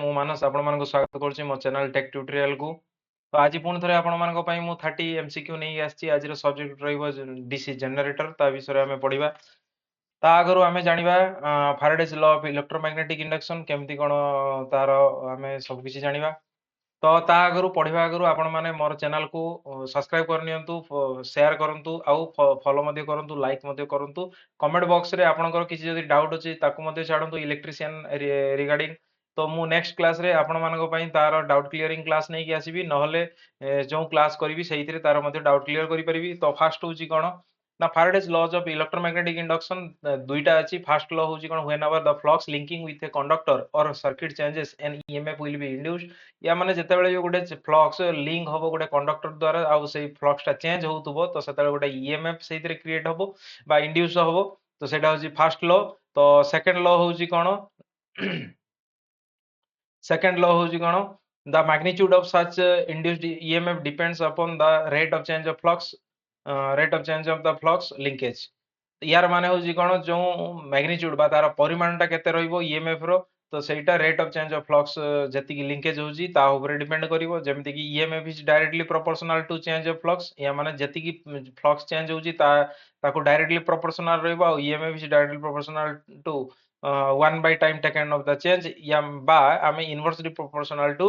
मु मानस आपण मानको स्वागत करछि मो चैनल टेक ट्यूटोरियल को। तो आज पुणी थरे आपण मानको पई मु 30 एमसीक्यू नै आछि। आज रो सब्जेक्ट रहइबो डीसी जनरेटर ता विषय हमें पढिबा। ता आगरु हमें जानिबा Faraday's law of electromagnetic induction केमती कोन तार हमें सब किछि जानिबा। तो ता आगरु पढिबा आगरु आपण माने मोर चैनल को सब्सक्राइब करनियंतु, शेयर करंतु आउ फॉलो मध्ये करंतु, लाइक मध्ये करंतु। कमेंट बॉक्स रे आपनकर किछि जदि डाउट अछि ताकु मध्ये छाडंतु इलेक्ट्रिशियन रिगार्डिंग। तो मु नेक्स्ट क्लास रे आपण मानको पई तार डाउट क्लियरिंग क्लास नै कि आसीबी, नहले जो क्लास करिवि सेहितरे तार मध्ये डाउट क्लियर करि परिबि। तो फास्ट होउची कोन ना Faraday's laws of electromagnetic induction दुईटा अछि। फर्स्ट लॉ होउची कोन whenever the flux linking with a conductor or circuit changes an EMF will be induced. या माने जेतेबेले जो गोटे फ्लक्स लिंक होबो गोटे कंडक्टर द्वारा आ सेही फ्लक्स टा चेंज होउतबो तो सेतेबेले गोटे ईएमएफ सेहितरे क्रिएट होबो बा इंड्यूस होबो। तो सेटा होची फर्स्ट लॉ। तो सेकंड लॉ होउची कोन second law होउची कोन the magnitude of such induced EMF depends upon the rate of change of flux, rate of change of the flux linkage। यार माने होउची कोन जो मैग्नीट्यूड बा तार परिमाणटा केते रहइबो ईएमएफ रो, तो सेटा rate of change of flux जति की लिंकेज होउची ता ऊपर डिपेंड करिवो। जेमति की EMF is directly proportional to change of flux. या माने जति की फ्लक्स चेंज होउची ता ताको डायरेक्टली प्रोपोर्शनल रहइबो। और EMF is directly proportional to 1 by time taken of the change या बा आमे इनवर्सली प्रोपोर्शनल टू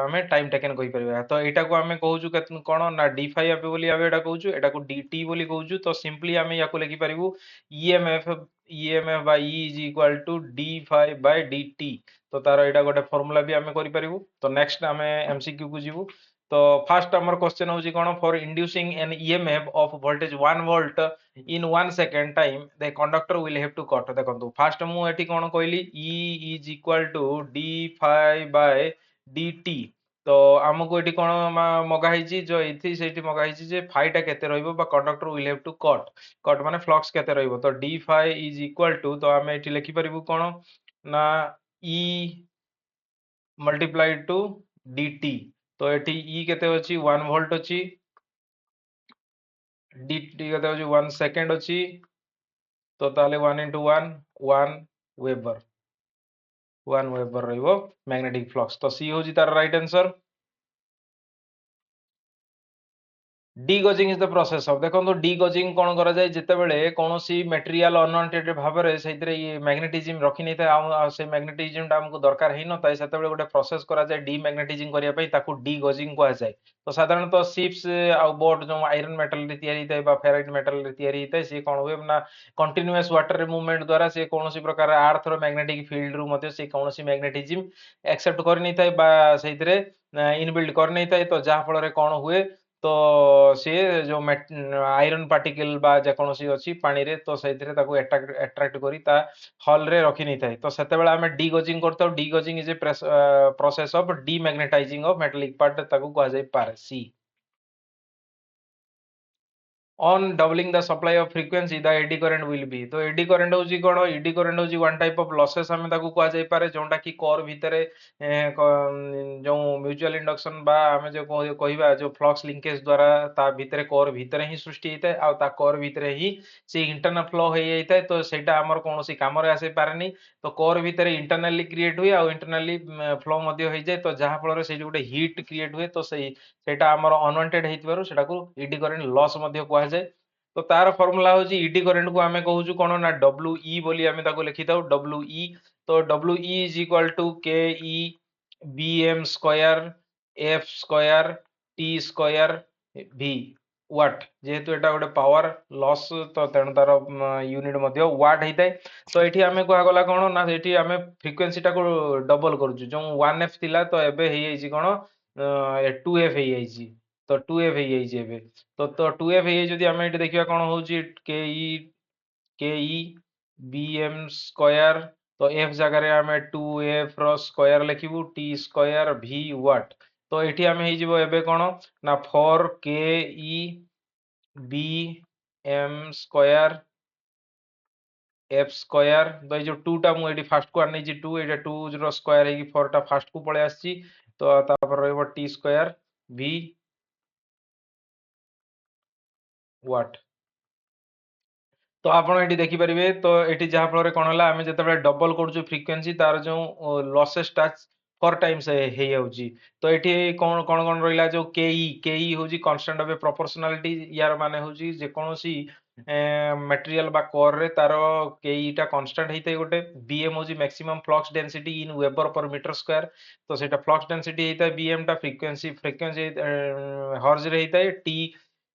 आमे टाइम टेकन कहि परिबा। तो एटा को आमे कहूछु कोन ना डी फाई एफ बोली आबे एटा कहूछु, एटा को डीटी बोली कहूछु। तो सिंपली आमे याको लिखि परिबु EMF by E is equal to D phi by DT. तो तार एटा गोटे फार्मूला भी आमे करि परिबु। तो नेक्स्ट आमे एमसीक्यू को जिवु। तो फर्स्ट हमर क्वेश्चन होउची कोन for inducing an EMF of voltage 1 volt in 1 second time the conductor will have to cut। देखंतु फास्ट मु एठी कोन कहली E is equal to d phi by dt। तो हमको एठी कोन मगा हिची जो एथि सेठी मगा हिची जे फाई टा केते रहइबो बा conductor will have to cut माने फ्लक्स केते रहइबो। तो d phi is equal to तो हमें एठी लिखि परिबु कोन ना E मल्टीप्लाइड टू dt। तो एठी E केते अछि 1 वोल्ट अछि, dt केते अछि 1 सेकंड अछि। तो ताले 1 into 1 1 वेबर रहिबो मैग्नेटिक फ्लक्स। तो सी होजी तार right answer. Degaussing is the process of देखो डीगजिंग कौन करा जाए जिते बेले कौन सी मटेरियल अनवांटेड भाव में से मैग्नेटिज्म रखी नहीं था से मैग्नेटिज्म टा हमको दरकार ही न था से गोटे प्रोसेस करा जाए डीमैग्नेटाइजिंग करने पे ताकू डीगजिंग कहा जाए। तो साधारणतः शिप्स आ बोट जो आयरन मेटल रे तयारी होता है बा फेराइट मेटल रे तयारी होता है सी कौन हुए ना कंटीन्यूअस वाटर मूवमेंट द्वारा से कौन सी प्रकार अर्थ रो मैग्नेटिक फील्ड रु मते से कौन सी मैग्नेटिज्म एक्सेप्ट कर नहीं था बा सेइतरे इनबिल्ड कर नहीं था। तो जहाँ फल कौन हुए तो सी जो आयरन पार्टिकल बा जेकोसी अच्छी पानी रे तो सेथिरे ताको अट्रैक्ट करी ता हॉल रे रखी नहीं थाए। तो सेते बेला हमें डीगजिंग करता degaussing is a process of demagnetising of metallic part ताको कहा जाय पारे। सी on doubling the supply of frequency the eddy current will be। तो eddy current होची कोन eddy current होची वन टाइप ऑफ लॉसेस हमें ताको कहा जाय पारे जोंटा की कोर भितरे जो म्यूचुअल इंडक्शन बा हमें जो कहिबा जो फ्लक्स लिंकेज द्वारा ता भितरे कोर भितरे ही सृष्टि हेते आ ता कोर भितरे ही से इंटरनल फ्लो हे जायते। तो सेटा हमर कोनोसी काम रे आसे पारे नहीं। तो कोर भितरे इंटरनली क्रिएट हुए आ इंटरनली फ्लो मध्य हो जाय। तो जहां फल रे से गोटे हीट क्रिएट हुए तो सेटा हमर अनवांटेड हेतिबारु सेटा को एडी करंट लॉस मध्य कहा जाय। तो तार फार्मूला होची ईडी करंट को हमें कहूछु कोन ना डब्ल्यू ई बोली हमें ताको लिखि थाउ डब्ल्यू ई। तो W E is equal to K E B M square F square T square भी वाट। जेहेतु एटा गोटे पावर लॉस तो तेणु तार यूनिट मध्य वाट हेताय। तो एठी हमें कहा गला कोन ना एठी हमें फ्रीक्वेंसी टा को डबल करूछु जो 1f थिला तो एबे हे जाईची कोन 2f हे जाईची। तो 2f हे जाईची एबे। तो 2f हे जदी हमें एठी देखिबा कोन होउची के ई बी एम स्क्वायर। तो f जगह रे हमें 2f रो स्क्वायर लिखिबु टी स्क्वायर v वाट। तो एठी हमें हे जिवो एबे कोन ना 4 के E B M square F square. तो ये जो 2 टा मु एठी फर्स्ट को आनै छी 2 एटा 2 रो स्क्वायर हे 4 टा फर्स्ट को पळे आछि। तो तापर रहइबो टी स्क्वायर v वाट। तो आपण एठी देखि परिबे तो एठी जहा फल रे कोन होला आमे जेतेबेले डबल करूछु फ्रिक्वेंसी तार जो लॉसेस टा 4 टाइम्स हे जाउची तो एठी कोन रहिला जो केई होजी कांस्टेंट ऑफ प्रोपोर्शनलिटी यार माने होजी जे कोनोसी मटेरियल बा कोर रे तार केई टा कांस्टेंट हेतै गोटे बीएम होजी maximum flux density in weber per metre square तो सेटा फ्लक्स डेंसिटी हेतै बीएम टा फ्रिक्वेंसी हर्ज रे हेतै टी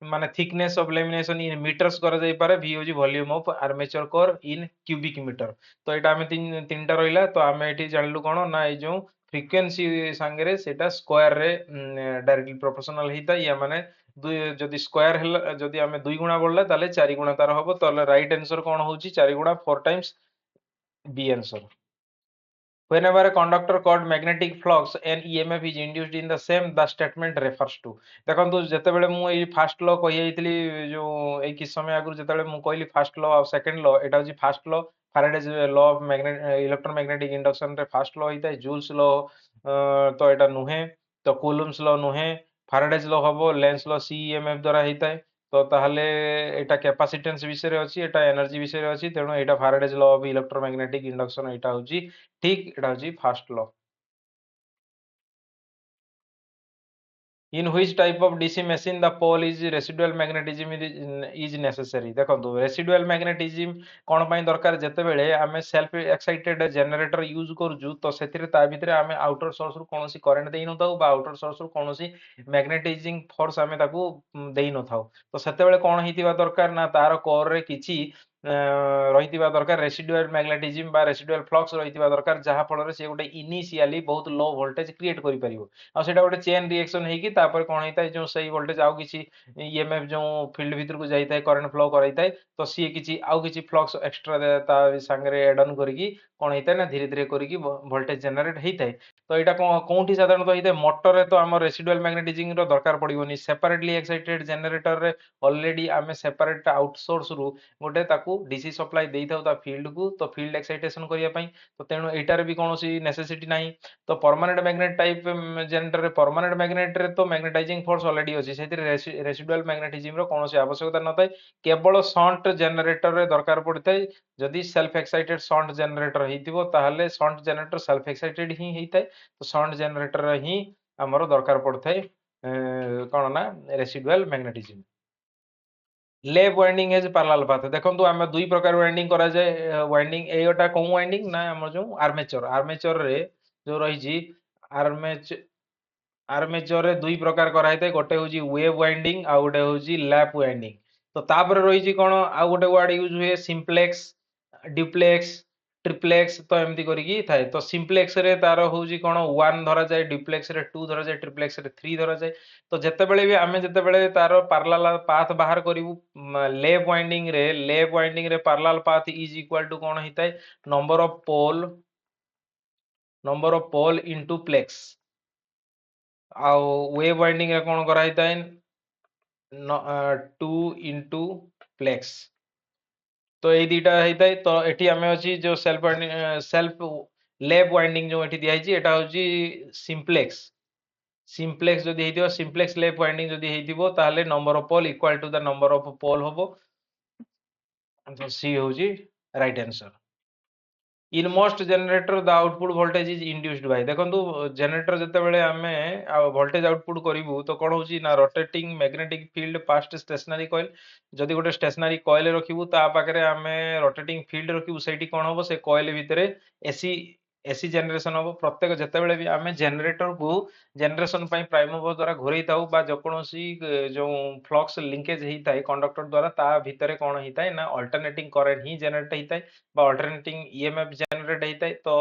माने thickness of lamination in metres करा जाई पारे v होजी volume of armature core in cubic metre तो एटा हमें तीनटा रहिला तो हमें एठी जानलु कोन ना ए जो फ्रिक्वेंसी सांगरे सेटा स्क्वायर रे डायरेक्टली प्रोपोर्शनल हेता या माने जदि स्क्वायर हला जदि हमें 2 गुणा बोलला ताले 4 गुणा तार हबो ताले राइट आंसर कोन होची 4 गुणा 4 times B answer whenever a conductor called magnetic flux an emf is induced in the same the statement refers to देखंतु जेतेबेले मु एई फर्स्ट लॉ कहि आइतली जो एई किछ समय आगु जेतेबेले मु कहली फर्स्ट लॉ और सेकंड लॉ एटा होची first law Faraday's law of magnet electromagnetic induction रे फर्स्ट लॉ हिता जूल्स लॉ तो एटा नुहे तो कूलम्स लॉ नुहे फैराडेज लॉ हबो लेंस लॉ सीईएमएफ द्वारा हिता तो ताहले एटा कैपेसिटेंस विषय रे अछि एटा एनर्जी विषय रे अछि तेणु एटा Faraday's law of electromagnetic induction एटा होची ठीक एटा होची first law in which type of DC machine the pole is residual magnetism is necessary देखो residual magnetism कौन पाई दरकार जेतेबेले आमे सेल्फ एक्साइटेड जनरेटर यूज करजु तो सेथिरे ता भितरे आमे आउटर सोर्स रु कोनोसी करंट देई नथाउ बा आउटर सोर्स रु कोनोसी मैग्नेटाइजिंग फोर्स आमे ताकू देई नथाउ तो सेतेबेले कोन हितिबा दरकार ना तार कोर रे किछि रहितिबा दरकार रेसिडुअल मैग्नेटिज्म बा रेसिडुअल फ्लक्स रहितिबा दरकार जहा फल रे से गोटे इनिशियली बहुत लो वोल्टेज क्रिएट करि परिबो आ सेटा गोटे चेन रिएक्शन हेकी तापर कोन हेताय जो सही वोल्टेज आउ किछि ईएमएफ जो फील्ड भीतर को जाइताय करंट फ्लो कराइताय तो सी किछि आउ किछि फ्लक्स एक्स्ट्रा ता संगरे एड ऑन करिकी कोन हेताय ना धीरे धीरे करिकी वोल्टेज जनरेट हेताय तो एटा कोंठी साधारणतः हेताय मोटर रे तो हमर रेसिडुअल मैग्नेटिज्म रो दरकार पड़िबोनी सेपरेटली एक्साइटेड जनरेटर रे ऑलरेडी आमे सेपरेट आउटसोर्स रु गोटे ताकू डीसी सप्लाई देइथाउ ता फील्ड को तो फील्ड एक्साइटेशन करिया पई तो तेणु एटार भी कोनोसी नेसेसिटी नाही तो परमानेंट मैग्नेट टाइप जनरेटर रे परमानेंट मैग्नेट रे तो मैग्नेटाइजिंग फोर्स ऑलरेडी अछि सेतिर रेसिडुअल मैग्नेटिज्म रो कोनोसी आवश्यकता नथाय केवल शंट जनरेटर रे दरकार पड़िथाय जदि सेल्फ एक्साइटेड शंट जनरेटर हेतिबो ताहाले शंट जनरेटर सेल्फ एक्साइटेड ही हेइथाय तो शंट जनरेटर ही हमरो दरकार पड़थाय कोन ना residual magnetism lap winding as parallel path देखंतु आमे दुई प्रकार वाइंडिंग करा जाय वाइंडिंग एयोटा कोन वाइंडिंग ना हमर जो आर्मेचर आर्मेचर रे जो रही जी आर्मेच आर्मेचर रे दुई प्रकार करा हिते गोटे होजी वेव वाइंडिंग आ गोटे होजी लैप वाइंडिंग तो तापर रही जी कोन आ गोटे वर्ड यूज हुए सिंप्लेक्स डुप्लेक्स ट्रिप्लेक्स तो एमती करिकी थाए तो सिंप्लेक्स रे तार होजी कोन 1 धरा जाय डुप्लेक्स रे 2 धरा जाय ट्रिप्लेक्स रे 3 धरा जाय तो जेतेबेले भी आमे जेतेबेले तार पैरेलल पाथ बाहर करिवु लेप वाइंडिंग रे parallel path is equal to कोन हिताय number of pole into plex आ वेव वाइंडिंग रे कोन करा हिताय 2 इनटू प्लेक्स तो ये दीटा हेताय तो एठी आमे अछि जो सेल्फ लेप वाइंडिंग जो एठी दिया हिची एटा होची सिंप्लेक्स जदि हेतिबो सिंप्लेक्स लेप वाइंडिंग जदि हेतिबो ताहले number of pole equal to the number of pole होबो तो सी होची right answer in most generator the output voltage is induced by देखंतु जनरेटर जेतेबेले आमे वोल्टेज आउटपुट करिवु तो कोन होची ना rotating magnetic field past stationary coil जदि गोटे स्टेशनरी कॉइल रखिवु ता पाखरे आमे रोटेटिंग फील्ड रखिवु सेठी कोन होबो से कॉइल भितरे एसी एसी जनरेशन होबो प्रत्येक जेतेबेले भी आमे जनरेटर को जनरेशन पई प्राइम मूवर द्वारा घुरई ताऊ बा जेकोनोसी जो फ्लक्स लिंकेज हेइताय कंडक्टर द्वारा ता भितरे कोन हेइताय ना अल्टरनेटिंग करंट ही जनरेट हेइताय बा अल्टरनेटिंग ईएमएफ जनरेट हेइताय तो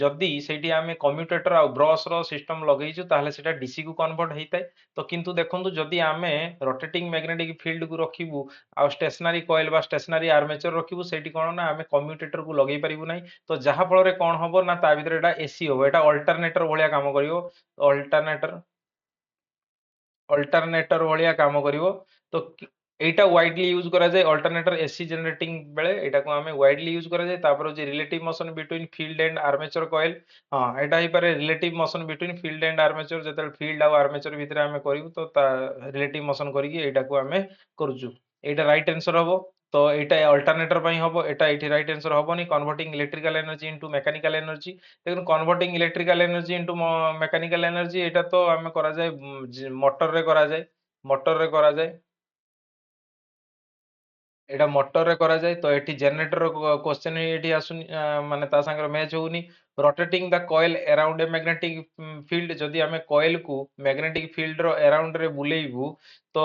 जदि सेठी आमे कम्यूटेटर आ ब्रश रो सिस्टम लगेइछु ताहले सेटा डीसी को कन्वर्ट हेइताय तो किंतु देखंतु जदि आमे रोटेटिंग मैग्नेटिक फील्ड को रखिबु आ स्टेशनरी कॉइल बा स्टेशनरी आर्मेचर रखिबु सेठी कोन ना आमे कम्यूटेटर को लगेइ परिबु नै तो जहा फल रे कोन हबो ना ता भितरे एटा एसी होबो एटा अल्टरनेटर भलिया काम करिवो अल्टरनेटर अल्टरनेटर भलिया काम करिवो तो एटा वाइडली यूज करा जाय अल्टरनेटर एसी जनरेटिंग बेले एटा को हमें वाइडली यूज करा जाय तापर जे relative motion between field and armature coil हां एटा ही पारे relative motion between field and armature जतल फील्ड आ आर्मेचर भितरे हमें करिवु तो ता रिलेटिव मोशन करिकी एटा को हमें करजु एटा राइट आंसर हबो तो এইটা অল্টারনেটর ପାଇଁ ହବ ଏଟା ଏଠି ରାଇଟ୍ ଆନ୍ସର ହବନି converting electrical energy into mechanical energy ଦେଖନ୍ତୁ converting electrical energy into mechanical energy ଏଟା ତ ଆମେ କରାଯାଏ ମଟରରେ କରାଯାଏ ମଟରରେ କରାଯାଏ ଏଇଟା ମଟରରେ କରାଯାଏ ତ ଏଠି ଜେନେରେଟର କ୍ୱେଶ୍ଚନ ଏଠି ଆସୁନି ମାନେ ତା ସାଙ୍ଗରେ ମ୍ୟାଚ୍ ହଉନି ରୋଟେଟିଂ ଦ କଏଲ ଆରାଉଣ୍ଡ ଏ ମ୍ୟାଗ୍ନେଟିକ ଫିଲ୍ଡ ଯଦି ଆମେ କଏଲକୁ ମ୍ୟାଗ୍ନେଟିକ ଫିଲ୍ଡର ଆରାଉଣ୍ଡରେ ବୁଲେଇବୁ ତ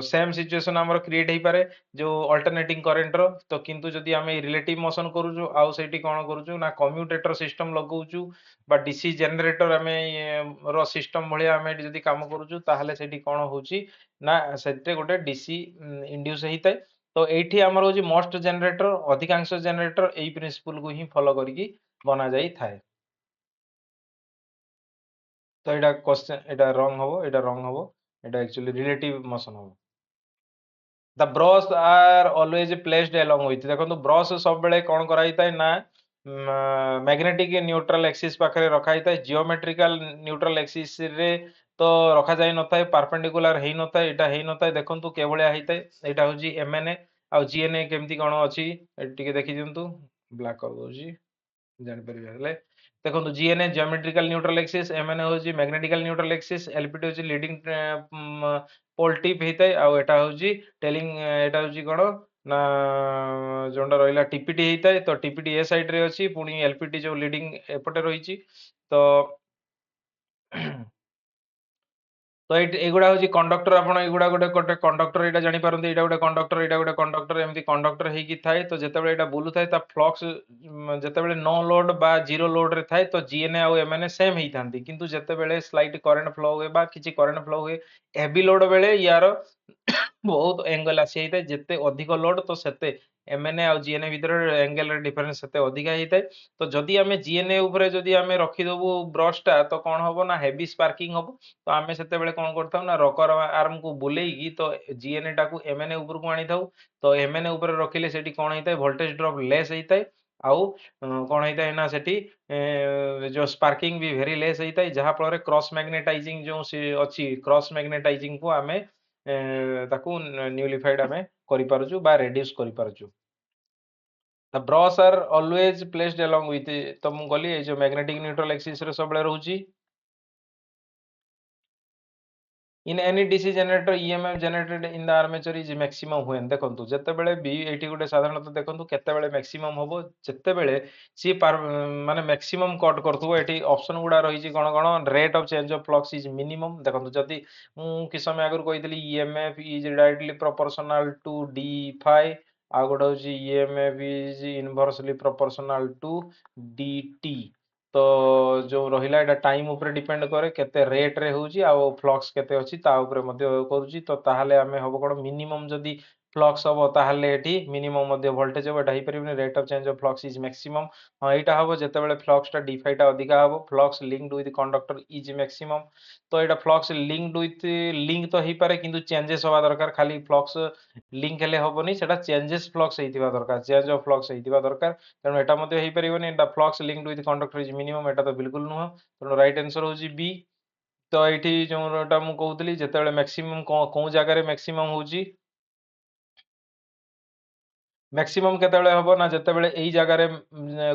ସେମ୍ ସିଚୁଏସନ ଆମର କ୍ରିଏଟ ହେଇପାରେ ଯୋଉ ଅଲ୍ଟରନେଟିଂ କରେଣ୍ଟର ତ କିନ୍ତୁ ଯଦି ଆମେ ରିଲେଟିଭ ମୋସନ କରୁଛୁ ଆଉ ସେଇଠି କ'ଣ କରୁଛୁ ନା କମ୍ୟୁଟେଟର ସିଷ୍ଟମ ଲଗାଉଛୁ ବା ଡିସି ଜେନେରେଟର ଆମେ ର ସିଷ୍ଟମ ଭଳିଆ ଆମେ ଯଦି କାମ କରୁଛୁ ତାହେଲେ ସେଇଠି କ'ଣ ହଉଛି ନା ସେଥିରେ ଗୋଟେ ଡିସି ଇଣ୍ଡ୍ୟୁସ ହେଇଥାଏ ତ ଏଇଠି ଆମର ହଉଛି ମୋଷ୍ଟ ଜେନେରେଟର ଅଧିକାଂଶ ଜେନେରେଟର ଏଇ ପ୍ରିନ୍ସିପଲକୁ ହିଁ ଫଲୋ କରିକି ବନା ଯାଇଥାଏ ତ ଏଇଟା କ୍ୱେଶ୍ଚନ ଏଇଟା ରଙ୍ଗ ହବ ଏଇଟା ରଙ୍ଗ ହବ ଏଇଟା ଆକ୍ଚୁଆଲି ରିଲେଟିଭ ମୋସନ ହବ the brush are always placed along with देखो ब्रश सब बेले कौन कराई ना मैग्नेटिक न्यूट्रल एक्सिस पाखे रखा ही जियोमेट्रिकल न्यूट्रल एक्सिस रे तो रखा जाई नथाय परपेंडिकुलर हेई नथाय एटा हेई नथाय देखंतु केवलिया हेइताय एटा होजी एमएनए आ जीएनए केमती कोन अछि टिके देखि दियंतु ब्लैक कर दोजी जानि परिबे हेले देखंतु GNA geometrical neutral axis MNA होजी मैग्नेटिकल न्यूट्रल एक्सिस एलपीटी होजी लीडिंग पोल टिप हेइताय आ एटा होजी टेलिंग एटा होजी कोन ना जोंडा रहिला टीपीटी हेइताय तो टीपीटी ए साइड रे अछि पुनी एलपीटी जो लीडिंग एपटे रहिछि तो तो एगुड़ा हूँ कंडक्टर आप गोटे गोटे कंडक्टर यहाँ जापर यहाँ गोटे कंडक्टर यहाँ गोटे कंडक्टर एमती कंडक्टर होगी थाए तो जिते यहाँ बुलू थाए फ्लक्स जिते नो लोड बा जीरो लोड रे थाए तो जीएनए आउ एमएनए सेम ही था किंतु जिते स्लाइट करेन्ट फ्लो हुए बा किसी करेन्ट फ्लो हुए हेवी लोड बेले यार बहुत एंगल आसी जाए जिते अधिक लोड तो सेते एमएनए आ जीएनए भीतर एंगल डिफरेंस सेते अधिका होता है तो जदि आम जीएनए उपरे जदि आम रखिदेबू ब्रशटा तो कौन हम ना हेवी स्पार्किंग हम तो आम से कौन करता ना रकर आर्म को बुलेगी तो जीएनए टाक एमएनए उपरको आनी था तो एमएनए उपर रखिले सेठी कौन होता है वोल्टेज ड्रॉप लेस होता है आउ कौन होता है ना सेठी जो स्पार्किंग भी वेरी लेस होता है जहाँ फल क्रॉस मैग्नेटाइजिंग जो अच्छी क्रॉस मैग्नेटाइजिंग को आम ताकू न्यूलिफाइड आम करिपारुछु बा रेड्यूस करिपारुछु the brush are always placed along with तो मु गली ए जो मैग्नेटिक न्यूट्रल एक्सिस रे सबले रहउची in any DC generator EMF generated in the armature is maximum when देखंतु जते बेले बी एठी गुटे साधारणतः देखंतु केते बेले मैक्सिमम होबो जते बेले सी माने मैक्सिमम कट करथुबो एठी ऑप्शन गुडा रहिछि कोन कोन rate of change of flux is minimum देखंतु जदी मु कि समय आगर कहितली EMF is directly proportional to D phi आ गोटे होछि EMF is inversely proportional to DT तो जो रहिला एटा टाइम ऊपर डिपेंड करे केते रेट रे होउची आ फ्लक्स केते अछि ता ऊपर मध्य करूची तो ताहाले आमे हबो कोन मिनिमम जदी फ्लक्स हबो ताहाले एठी मिनिमम मध्य वोल्टेज हबो एटा ही परिबने rate of change of flux is maximum हां एटा हबो जेते बेले फ्लक्स टा डी टा अधिका हबो flux linked with conductor is maximum तो एटा फ्लक्स लिंक्ड विथ लिंक तो ही पारे किंतु चेंजेस होबा दरकार खाली फ्लक्स लिंक हेले हबोनी सेटा चेंजेस फ्लक्स हेतिबा दरकार चेंज ऑफ फ्लक्स हेतिबा दरकार तेणु एटा मध्य हेई परिबनी the flux linked with conductor is minimum एटा तो बिल्कुल नुह तेणु राइट आंसर होची बी तो एठी जोटा मु कहउतली जेतेबेले मैक्सिमम को जगह रे मैक्सिमम होची मैक्सिमम केतेबेले हबो ना जेतेबेले एई जगह रे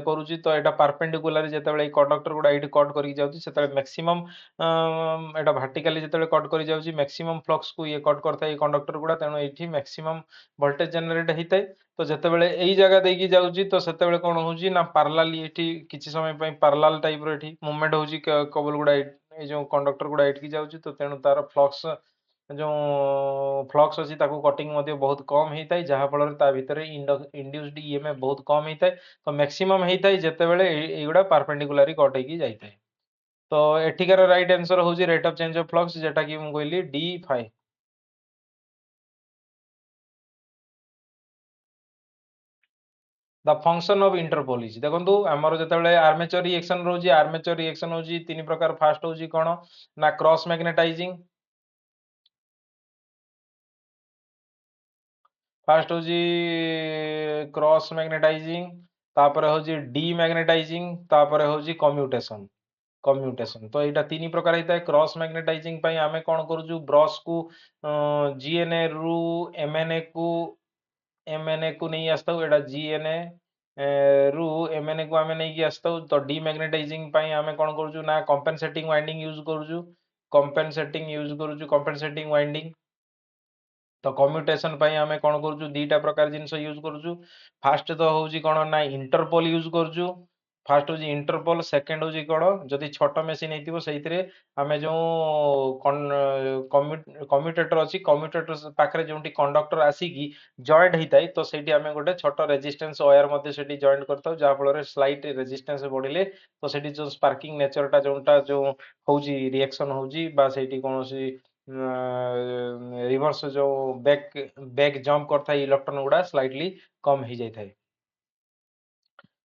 करूची तो एटा परपेंडिकुलर जेतेबेले कंडक्टर गुडा एठी कट करी जाउची सेतेबेले मैक्सिमम एटा वर्टिकली जेतेबेले कट करी जाउची मैक्सिमम फ्लक्स को ये कट करता है कंडक्टर गुडा तेणु एठी मैक्सिमम वोल्टेज जनरेट हेइताय तो जेतेबेले एई जगह देकी जाउची तो सेतेबेले कोन होउची ना पैरेलल एठी किछि समय पई पैरेलल टाइप रो एठी मूवमेंट होउची केबल गुडा ए जो कंडक्टर गुडा एठी जाउची तो तेणु तार फ्लक्स जो फ्लक्स अच्छी कटिंग बहुत कम होता है जहाँ फल भितर इंड्यूस्ड ईएमएफ बहुत कम होता है तो मैक्सिमम होता है जिते बड़े युड़ा परपेंडिकुलरी कट होगी जाए तो एठिकार राइट आंसर हूँ rate of change of flux जेटा कि मुझे कहली D phi the function of interpole is देखो आमर जो आर्मेचर रिएक्शन रोज आर्मेचर रिएक्शन हूँ तीन प्रकार फास्ट हूँ कौन ना क्रॉस मैग्नेटाइजिंग फास्ट हूँ क्रॉस मैग्नेटाइजिंग तापर हूँ डीमैग्नेटाइजिंग तापर हूँ कम्यूटेशन कम्यूटेशन तो यहाँ तीन प्रकार होता है क्रॉस मैग्नेटाइजिंग आम कौन करूँ ब्रश को जीएनए रु एमएनए को MNA को नहीं आसता एटा GNA रु MNA को आमे नहीं आसता तो डीमैग्नेटाइजिंग पाई आमे कोन करजु ना कंपेनसेटिंग वाइंडिंग यूज करजु कंपेनसेटिंग वाइंडिंग तो कम्यूटेशन पाई आमे कोन करजु दीटा प्रकार जिंस यूज करजु फास्ट तो होउजी कोन ना इंटरपोल यूज करजु फास्ट होजी इंटरपोल सेकंड होजी कोन जदी छोट मशीन हेतिबो सेइतरे आमे जो कम्यूटेटर अछि कम्यूटेटर पाखरे जोंटी कंडक्टर आसी की जॉइंट हिताई तो सेठी आमे गोटे छोट रेजिस्टेंस वायर मध्ये सेठी जॉइंट करताउ जा फल रे स्लाइट रेजिस्टेंस बढ़िले तो सेठी जो स्पार्किंग नेचरटा जोंटा जो होउजी रिएक्शन होउजी बा सेठी कोनोसी रिवर्स जो बैक बैक जंप करता इलेक्ट्रॉन गुड़ा स्लाइटली कम हो जाए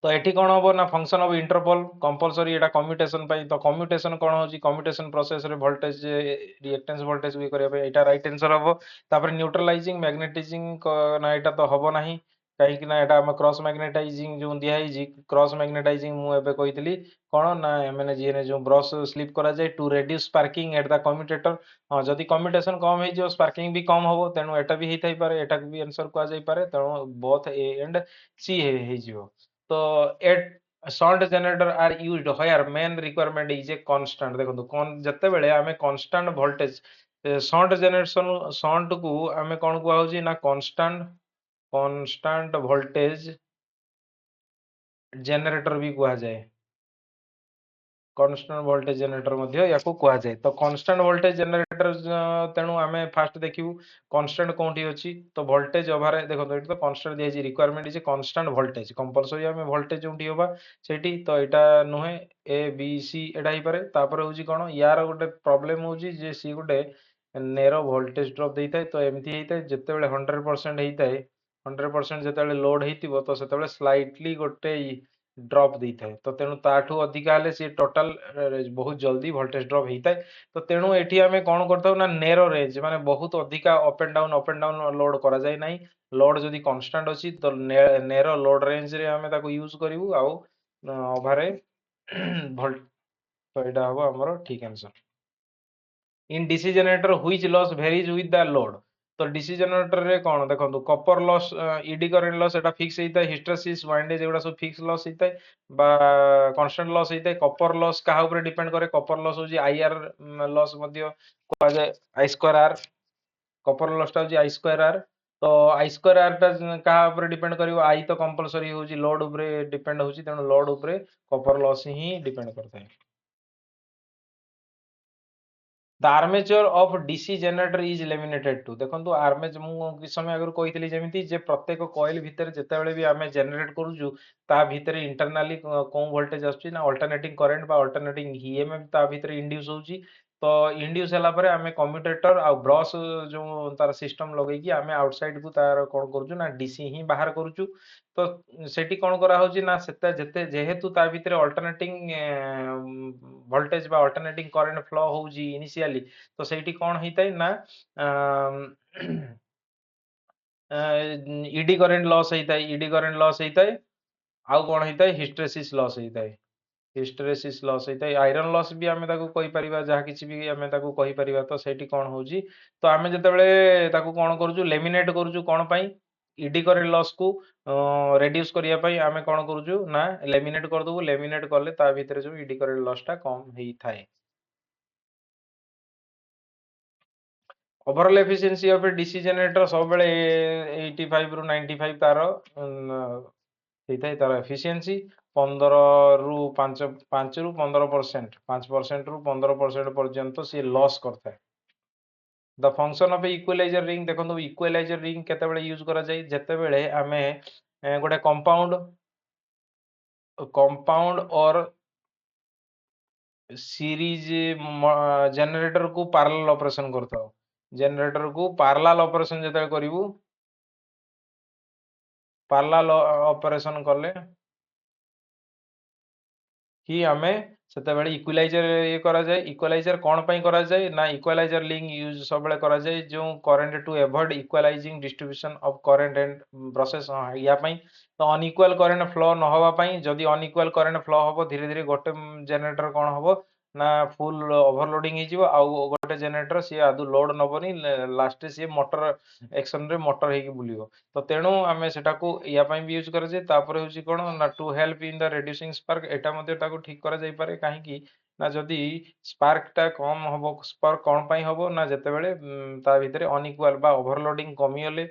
तो एठी कौन हम ना function of interpole compulsory Etah commutation पाई तो कम्यूटेशन कौन होची कम्यूटेशन प्रोसेस रे वोल्टेज रिएक्टेंस वोल्टेज भी करिया पे एटा राइट आंसर हबो तापर न्यूट्रलाइजिंग मैग्नेटाइजिंग ना एटा तो हबो नाही कहीं कि ना एटा हम क्रॉस मैग्नेटाइजिंग जो दिया है जी क्रॉस मैग्नेटाइजिंग मु एबे कहितली कोन ना एमने जीने जो ब्रश स्लिप करा जाय to reduce sparking at the commutator हां जदी कम्यूटेशन कम हे जो स्पार्किंग भी कम हबो तेनु एटा भी हेइ थाइ पारे एटा भी आंसर को आ जाय पारे तेनु बोथ ए एंड सी हे जिवो तो at shunt generator are used where main requirement is a constant देखो कौन जत्ते बेले आमे constant voltage shunt generation shunt को आमे कोन को आउजी ना कांस्टेंट वोल्टेज जनरेटर भी कुआ जाए कांस्टेंट वोल्टेज जनरेटर मध्य याको कुआ जाए तो कांस्टेंट वोल्टेज जनरेटर तेणु आमे फास्ट देखिबु कांस्टेंट कोंठी अछि तो वोल्टेज ओवर देखो एठी तो कांस्टेंट दिया जी requirement is constant voltage compulsory आमे वोल्टेज जोंठी होबा सेठी तो एटा नुहे ए बी सी एटा ही पारे तापर होजी कोन यार गोटे प्रॉब्लम होजी जे सी गोटे नेरो वोल्टेज ड्रॉप देइताय तो एमती हेइताय जत्ते बेले 100% हेइताय 100% जत्ते बेले लोड हेइतिबो तो सेते बेले स्लाइटली गोटे ड्रॉप देइताय तो तेणु ताठू अधिका हेले से टोटल बहुत जल्दी वोल्टेज ड्रॉप हेइताय तो तेणु एठी आमे कोन करथाउ ना नेरो रेंज माने बहुत अधिका अप एंड डाउन लोड करा जाय नाही लोड जदी कांस्टेंट अछि तो नेरो लोड रेंज रे आमे ताको यूज करिवु आउ ओभारे वोल्ट तो एटा हबो हमरो ठीक answer in DC generator which loss varies with the load तो डीसी जनरेटर रे कोन देखंतु copper loss ED current loss एटा फिक्स हेइता हिस्टेरेसिस वाइंडेज एगुडा सब फिक्स लॉस हेइता बा कांस्टेंट लॉस हेइता कॉपर लॉस काहा ऊपर डिपेंड करे कॉपर लॉस होजी आईआर लॉस मध्य को जाय आई स्क्वायर आर कॉपर लॉस ता होजी आई स्क्वायर आर तो आई स्क्वायर आर ता काहा ऊपर डिपेंड करिवो आई तो कंपलसरी होजी लोड ऊपर डिपेंड होजी तेनो लोड ऊपर कॉपर लॉस ही डिपेंड करता है the armature of DC generator is laminated to देखो आर्मेचर मु किस समय अगर कहितली जेमिति जे प्रत्येक कॉइल भितर जते बेले भी आमे जनरेट करूजु ता भितर इंटरनली कोन वोल्टेज आछी ना अल्टरनेटिंग करंट बा अल्टरनेटिंग ईएमएफ ता भितर इंड्यूस होउची तो इंड्यूस हला परे आमे कम्यूटेटर आ ब्रश जो तार सिस्टम लगै कि आमे आउटसाइड को तार कोन करूजु ना डीसी ही बाहर करूजु तो सेठी कोन करा होची ना सेते जते जेहेतु ता भितर अल्टरनेटिंग वोल्टेज बा अल्टरनेटिंग करंट फ्लो होउची इनिशियली तो सेठी कोन हेइताय ना ईडी करंट लॉस हेइताय ईडी करंट लॉस हेइताय आउ कोन हेइताय हिस्टेरेसिस लॉस हेइताय हिस्टेरेसिस लॉस हेइताय आयरन लॉस भी आमे ताको कहि परिबा जहा किछि भी आमे ताको कहि परिबा तो सेठी कोन होउची तो आमे जते बेले ताको कोन करूजु लेमिनेट करूजु कोन पई ईडी करंट लॉस को रिड्यूस करिया पई आमे कोन करूजु ना लेमिनेट कर दबु लेमिनेट करले ता भितर जो ईडी करंट लॉस ता कम हेइ थाए overall efficiency of A DC generator सब बेले 85 रु 95 तार हेइथाय तार एफिशिएंसी 15 रु 5 5 रु 15% 5% रु 15% पर्यंत से लॉस करता है the function of equaliser ring देखो इक्वलाइजर रिंग केते बेले यूज करा जाय जते बेले आमे गोटे कंपाउंड और सीरीज जनरेटर को पैरेलल ऑपरेशन करता हो जनरेटर को पैरेलल ऑपरेशन जते करिवु पैरेलल ऑपरेशन करले कि आमे सेते बेले इक्वलाइजर ये करा जाय इक्वलाइजर कोन पई करा जाय ना इक्वलाइजर लिंक यूज सब बेले करा जाय जो current to avoid equalising distribution of current and process या पई तो अनइक्वल करंट फ्लो न होबा पई जदी अनइक्वल करंट फ्लो होबो धीरे धीरे गोटे जनरेटर कोन होबो ନା ଫୁଲ୍ ଓଭରଲୋଡିଂ ହେଇଯିବ, ଆଉ ଗୋଟେ ଜେନେରେଟର ସିଏ ଆଦୌ ଲୋଡ୍ ନବନି, ଲାଷ୍ଟରେ ସିଏ ମଟର ଏକ୍ସନରେ ମଟର ହେଇକି ବୁଲିବ। ତ ତେଣୁ ଆମେ ସେଟାକୁ ୟା ପାଇଁ ବି ୟୁଜ୍ କରାଯାଏ। ତାପରେ ହେଉଛି କ'ଣ ନା to help in the reducing spark, ଏଟା ମଧ୍ୟ ତାକୁ ଠିକ୍ କରାଯାଇପାରେ। କାହିଁକି ନା ଯଦି ସ୍ପାର୍କଟା କମ୍ ହବ, ସ୍ପାର୍କ କ'ଣ ପାଇଁ ହବ ନା ଯେତେବେଳେ ତା ଭିତରେ ଅନଇକ୍ୱାଲ ବା ଓଭରଲୋଡିଂ କମିଗଲେ,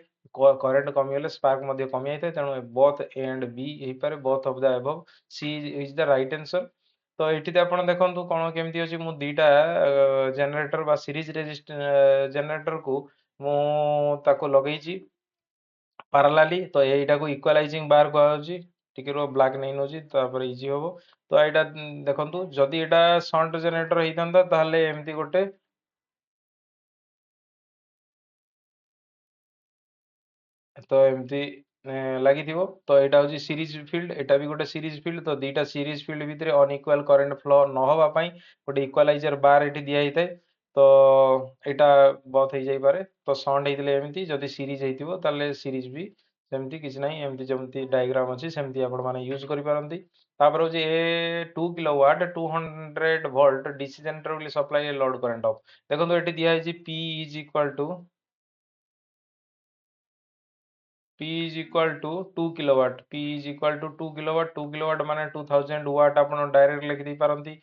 କରେଣ୍ଟ କମିଗଲେ ସ୍ପାର୍କ ମଧ୍ୟ କମି ଯାଇଥାଏ। ତେଣୁ ବୋଥ୍ ଏ ଆଣ୍ଡ ବି ହେଇପାରେ, both of the above, C is the right answer. ତ ଏଠି ତ ଆପଣ ଦେଖନ୍ତୁ କ'ଣ କେମିତି ଅଛି। ମୁଁ ଦିଟା ଜେନେରେଟର ବା ସିରିଜ ଜେନେରେଟରକୁ ମୁଁ ତାକୁ ଲଗେଇଛି ପାରାଲାଲି। ତ ଏଇଟାକୁ ଇକ୍ୱାଲାଇଜିଂ ବାର୍ କୁହାଯାଉଛି। ଟିକେ ରୁହ ବ୍ଲାକ୍ ନେଇ ନେଉଛି ତାପରେ ଇଜି ହବ। ତ ଏଇଟା ଦେଖନ୍ତୁ, ଯଦି ଏଇଟା ସଣ୍ଟ ଜେନେରେଟର ହେଇଥାନ୍ତା ତାହେଲେ ଏମିତି ଗୋଟେ ତ ଏମିତି ଲାଗିଥିବ। ତ ଏଇଟା ହେଉଛି ସିରିଜ ଫିଲ୍ଡ, ଏଇଟା ବି ଗୋଟେ ସିରିଜ ଫିଲ୍ଡ। ତ ଦିଟା ସିରିଜ ଫିଲ୍ଡ ଭିତରେ ଅନଇକ୍ୱାଲ କରେଣ୍ଟ ଫ୍ଲୋ ନହେବା ପାଇଁ ଗୋଟେ ଇକ୍ୱାଲାଇଜର ବାର୍ ଏଠି ଦିଆହେଇଥାଏ। ତ ଏଇଟା ବଥ୍ ହେଇଯାଇପାରେ। ତ ସଣ୍ଟ ହେଇଥିଲେ ଏମିତି, ଯଦି ସିରିଜ ହେଇଥିବ ତାହେଲେ ସିରିଜ ବି ସେମିତି କିଛି ନାହିଁ, ଏମିତି ଯେମିତି ଡାଇଗ୍ରାମ ଅଛି ସେମିତି ଆପଣମାନେ ୟୁଜ୍ କରିପାରନ୍ତି। ତାପରେ ହେଉଛି ଏ 2 kilowatt 200 volt DC generator will supply a load current of, ଦେଖନ୍ତୁ ଏଠି ଦିଆହେଇଛି P is equal to P is equal to 2 kilowatt, P is equal to 2 kilowatt, 2 kilowatt ମାନେ 2000 watt ଆପଣ ଡାଇରେକ୍ଟ ଲେଖିଦେଇପାରନ୍ତି।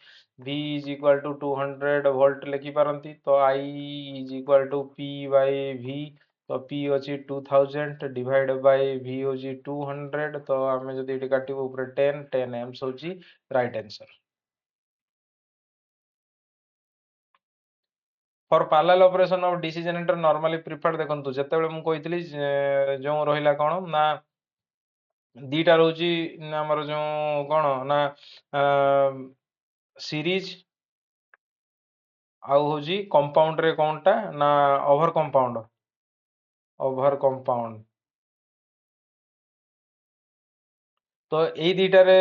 V is equal to 200 volt ଲେଖିପାରନ୍ତି। ତ I is equal to P by V, ତ P ଅଛି 2000 ଡିଭାଇଡ୍ ବାଇ V ହେଉଛି 200। ତ ଆମେ ଯଦି ଏଠି କାଟିବୁ ଉପରେ 10 amps ହେଉଛି right answer. For parallel operation of DC generator normally preferred, ଦେଖନ୍ତୁ ଯେତେବେଳେ ମୁଁ କହିଥିଲି ଯେଉଁ ରହିଲା କ'ଣ ନା ଦିଟା ରହୁଛି ଆମର ଯେଉଁ କ'ଣ ନା ସିରିଜ ଆଉ ହେଉଛି କମ୍ପାଉଣ୍ଡରେ କ'ଣଟା ନା ଓଭର କମ୍ପାଉଣ୍ଡ, ଓଭର କମ୍ପାଉଣ୍ଡ। ତ ଏଇ ଦିଟାରେ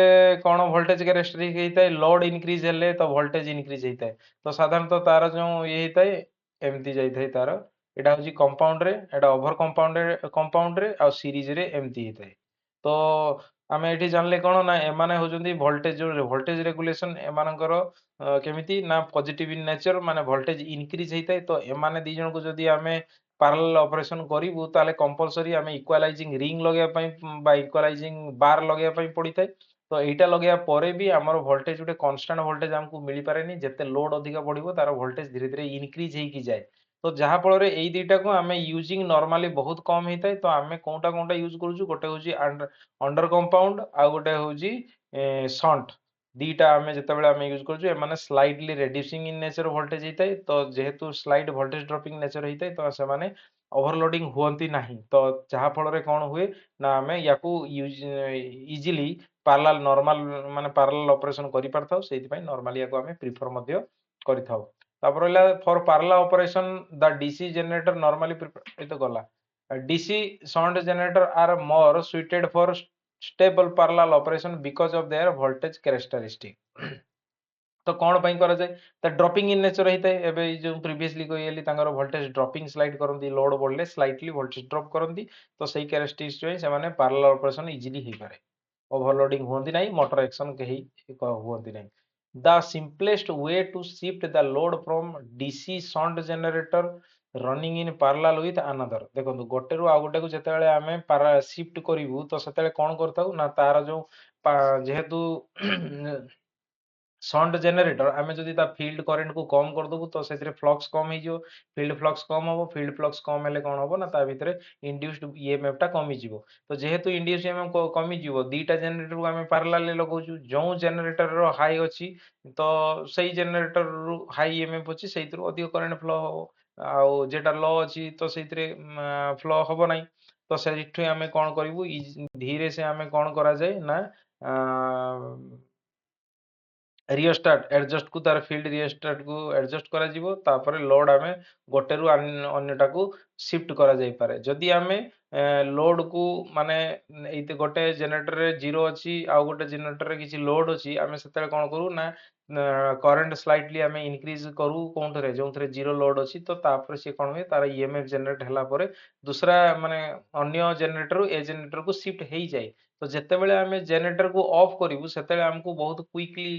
କ'ଣ ଭୋଲ୍ଟେଜ କ୍ୟାରେକ୍ଟରିଷ୍ଟିକ ହେଇଥାଏ, ଲୋଡ୍ ଇନକ୍ରିଜ ହେଲେ ତ ଭୋଲ୍ଟେଜ ଇନକ୍ରିଜ ହେଇଥାଏ। ତ ସାଧାରଣତଃ ତାର ଯେଉଁ ଇଏ ହେଇଥାଏ ଏମିତି ଯାଇଥାଏ ତାର, ଏଇଟା ହେଉଛି କମ୍ପାଉଣ୍ଡରେ, ଏଇଟା ଓଭର କମ୍ପାଉଣ୍ଡରେ ଆଉ ସିରିଜରେ ଏମିତି ହେଇଥାଏ। ତ ଆମେ ଏଠି ଜାଣିଲେ କ'ଣ ନା ଏମାନେ ହେଉଛନ୍ତି ଭୋଲ୍ଟେଜ, ଯେଉଁ ଭୋଲ୍ଟେଜ ରେଗୁଲେସନ ଏମାନଙ୍କର କେମିତି ନା ପଜିଟିଭ ଇନ୍ ନେଚର, ମାନେ ଭୋଲ୍ଟେଜ ଇନକ୍ରିଜ ହେଇଥାଏ। ତ ଏମାନେ ଦି ଜଣଙ୍କୁ ଯଦି ଆମେ ପାରାଲାଲ ଅପରେସନ କରିବୁ ତାହେଲେ କମ୍ପଲସରି ଆମେ ଇକ୍ୱାଲାଇଜିଂ ରିଙ୍ଗ ଲଗେଇବା ପାଇଁ ବା ଇକ୍ୱାଲାଇଜିଂ ବାର୍ ଲଗେଇବା ପାଇଁ ପଡ଼ିଥାଏ। ତ ଏଇଟା ଲଗେଇବା ପରେ ବି ଆମର ଭୋଲ୍ଟେଜ ଗୋଟେ କନଷ୍ଟାଣ୍ଟ ଭୋଲ୍ଟେଜ ଆମକୁ ମିଳିପାରେନି। ଯେତେ ଲୋଡ୍ ଅଧିକା ବଢ଼ିବ ତାର ଭୋଲ୍ଟେଜ ଧୀରେ ଧୀରେ ଇନକ୍ରିଜ ହେଇକି ଯାଏ। ତ ଯାହାଫଳରେ ଏଇ ଦୁଇଟାକୁ ଆମେ ୟୁଜିଂ ନର୍ମାଲି ବହୁତ କମ୍ ହେଇଥାଏ। ତ ଆମେ କୋଉଟା କୋଉଟା ୟୁଜ୍ କରୁଛୁ, ଗୋଟେ ହେଉଛି ଅଣ୍ଡର କମ୍ପାଉଣ୍ଡ ଆଉ ଗୋଟେ ହେଉଛି ସଣ୍ଟ। ଦିଟା ଆମେ ଯେତେବେଳେ ଆମେ ୟୁଜ୍ କରୁଛୁ ଏମାନେ ସ୍ଲାଇଡଲି ରେଡ୍ୟୁସିଂ ଇନ୍ ନେଚର ଭୋଲ୍ଟେଜ ହେଇଥାଏ। ତ ଯେହେତୁ ସ୍ଲାଇଡ୍ ଭୋଲ୍ଟେଜ ଡ୍ରପିଂ ନେଚର ହେଇଥାଏ ତ ସେମାନେ ଓଭରଲୋଡିଂ ହୁଅନ୍ତି ନାହିଁ। ତ ଯାହାଫଳରେ କ'ଣ ହୁଏ ନା ଆମେ ୟାକୁ ଇଜିଲି ପାରାଲାଲ ନର୍ମାଲ ମାନେ ପାରାଲାଲ ଅପରେସନ କରିପାରିଥାଉ। ସେଇଥିପାଇଁ ନର୍ମାଲି ୟାକୁ ଆମେ ପ୍ରିଫର ମଧ୍ୟ କରିଥାଉ। ତାପରେ ରହିଲା for parallel operation the DC generator normally ଏ ତ ଗଲା। DC shunt generator are more suited for stable parallel operation because of their voltage characteristic। ତ କ'ଣ ପାଇଁ କରାଯାଏ, ତା ଡ୍ରପିଂ ଇନ୍ ନେଚର ହେଇଥାଏ। ଏବେ ଯେଉଁ ପ୍ରିଭିୟସଲି କହିଲି ତାଙ୍କର ଭୋଲ୍ଟେଜ ଡ୍ରପିଂ ସ୍ଲାଇଡ୍ କରନ୍ତି, ଲୋଡ୍ ବଢ଼ିଲେ ସ୍ଲାଇଟଲି ଭୋଲ୍ଟେଜ ଡ୍ରପ୍ କରନ୍ତି। ତ ସେଇ କ୍ୟାରେକ୍ଟରିଷ୍ଟିକ୍ସ ପାଇଁ ସେମାନେ ପାରାଲାଲ ଅପରେସନ ଇଜିଲି ହେଇପାରେ, ଓଭରଲୋଡିଂ ହୁଅନ୍ତି ନାହିଁ, ମୋଟର ଏକ୍ସନ କେହି ହୁଅନ୍ତି ନାହିଁ। The simplest way to shift the load from DC shunt generator running in parallel with another, ଦେଖନ୍ତୁ ଗୋଟେରୁ ଆଉ ଗୋଟେକୁ ଯେତେବେଳେ ଆମେ ସିଫ୍ଟ କରିବୁ ତ ସେତେବେଳେ କ'ଣ କରିଥାଉ ନା ତାର ଯେଉଁ ଯେହେତୁ ସଣ୍ଟ ଜେନେରେଟର ଆମେ ଯଦି ତା ଫିଲ୍ଡ କରେଣ୍ଟକୁ କମ୍ କରିଦେବୁ ତ ସେଥିରେ ଫ୍ଲକ୍ସ କମ୍ ହେଇଯିବ। ଫିଲ୍ଡ ଫ୍ଲକ୍ସ କମ୍ ହେବ, ଫିଲ୍ଡ ଫ୍ଲକ୍ସ କମ୍ ହେଲେ କ'ଣ ହେବ ନା ତା ଭିତରେ ଇଣ୍ଡ୍ୟୁସ୍ଡ ଇଏମଏଫଟା କମିଯିବ। ତ ଯେହେତୁ ଇଣ୍ଡ୍ୟୁସ୍ ଇଏମଏଫ କମିଯିବ, ଦିଟା ଜେନେରେଟରକୁ ଆମେ ପାରାଲାଲରେ ଲଗାଉଛୁ। ଯେଉଁ ଜେନେରେଟରର ହାଇ ଅଛି ତ ସେଇ ଜେନେରେଟରରୁ ହାଇ ଇଏମଏଫ ଅଛି, ସେଇଥିରୁ ଅଧିକ କରେଣ୍ଟ ଫ୍ଲୋ ହେବ। ଆଉ ଯେଟା ଲ ଅଛି ତ ସେଇଥିରେ ଫ୍ଲୋ ହେବ ନାହିଁ। ତ ସେଇଠୁ ଆମେ କ'ଣ କରିବୁ, ଧୀରେ ସେ ଆମେ କ'ଣ କରାଯାଏ ନା ରିଓଷ୍ଟାଟ ଏଡଜଷ୍ଟକୁ ତାର ଫିଲ୍ଡ ରିଓଷ୍ଟାଟକୁ ଏଡଜଷ୍ଟ କରାଯିବ। ତାପରେ ଲୋଡ୍ ଆମେ ଗୋଟେରୁ ଅନ୍ୟଟାକୁ ସିଫ୍ଟ କରାଯାଇପାରେ। ଯଦି ଆମେ ଲୋଡକୁ ମାନେ ଏଇ ଗୋଟେ ଜେନେରେଟରରେ ଜିରୋ ଅଛି ଆଉ ଗୋଟେ ଜେନେରେଟରରେ କିଛି ଲୋଡ୍ ଅଛି, ଆମେ ସେତେବେଳେ କ'ଣ କରୁ ନା କରେଣ୍ଟ ସ୍ଲାଇଟଲି ଆମେ ଇନକ୍ରିଜ କରୁ କୋଉଥିରେ, ଯେଉଁଥିରେ ଜିରୋ ଲୋଡ୍ ଅଛି। ତ ତାପରେ ସିଏ କ'ଣ ହୁଏ, ତାର ଇଏମଏଫ ଜେନେରେଟ ହେଲା ପରେ ଦୁସରା ମାନେ ଅନ୍ୟ ଜେନେରେଟରରୁ ଏ ଜେନେରେଟରକୁ ସିଫ୍ଟ ହେଇଯାଏ। तो ଯେତେବେଳେ ଆମେ ଜେନେରେଟରକୁ ଅଫ୍ କରିବୁ ସେତେବେଳେ ଆମକୁ ବହୁତ କ୍ୱିକଲି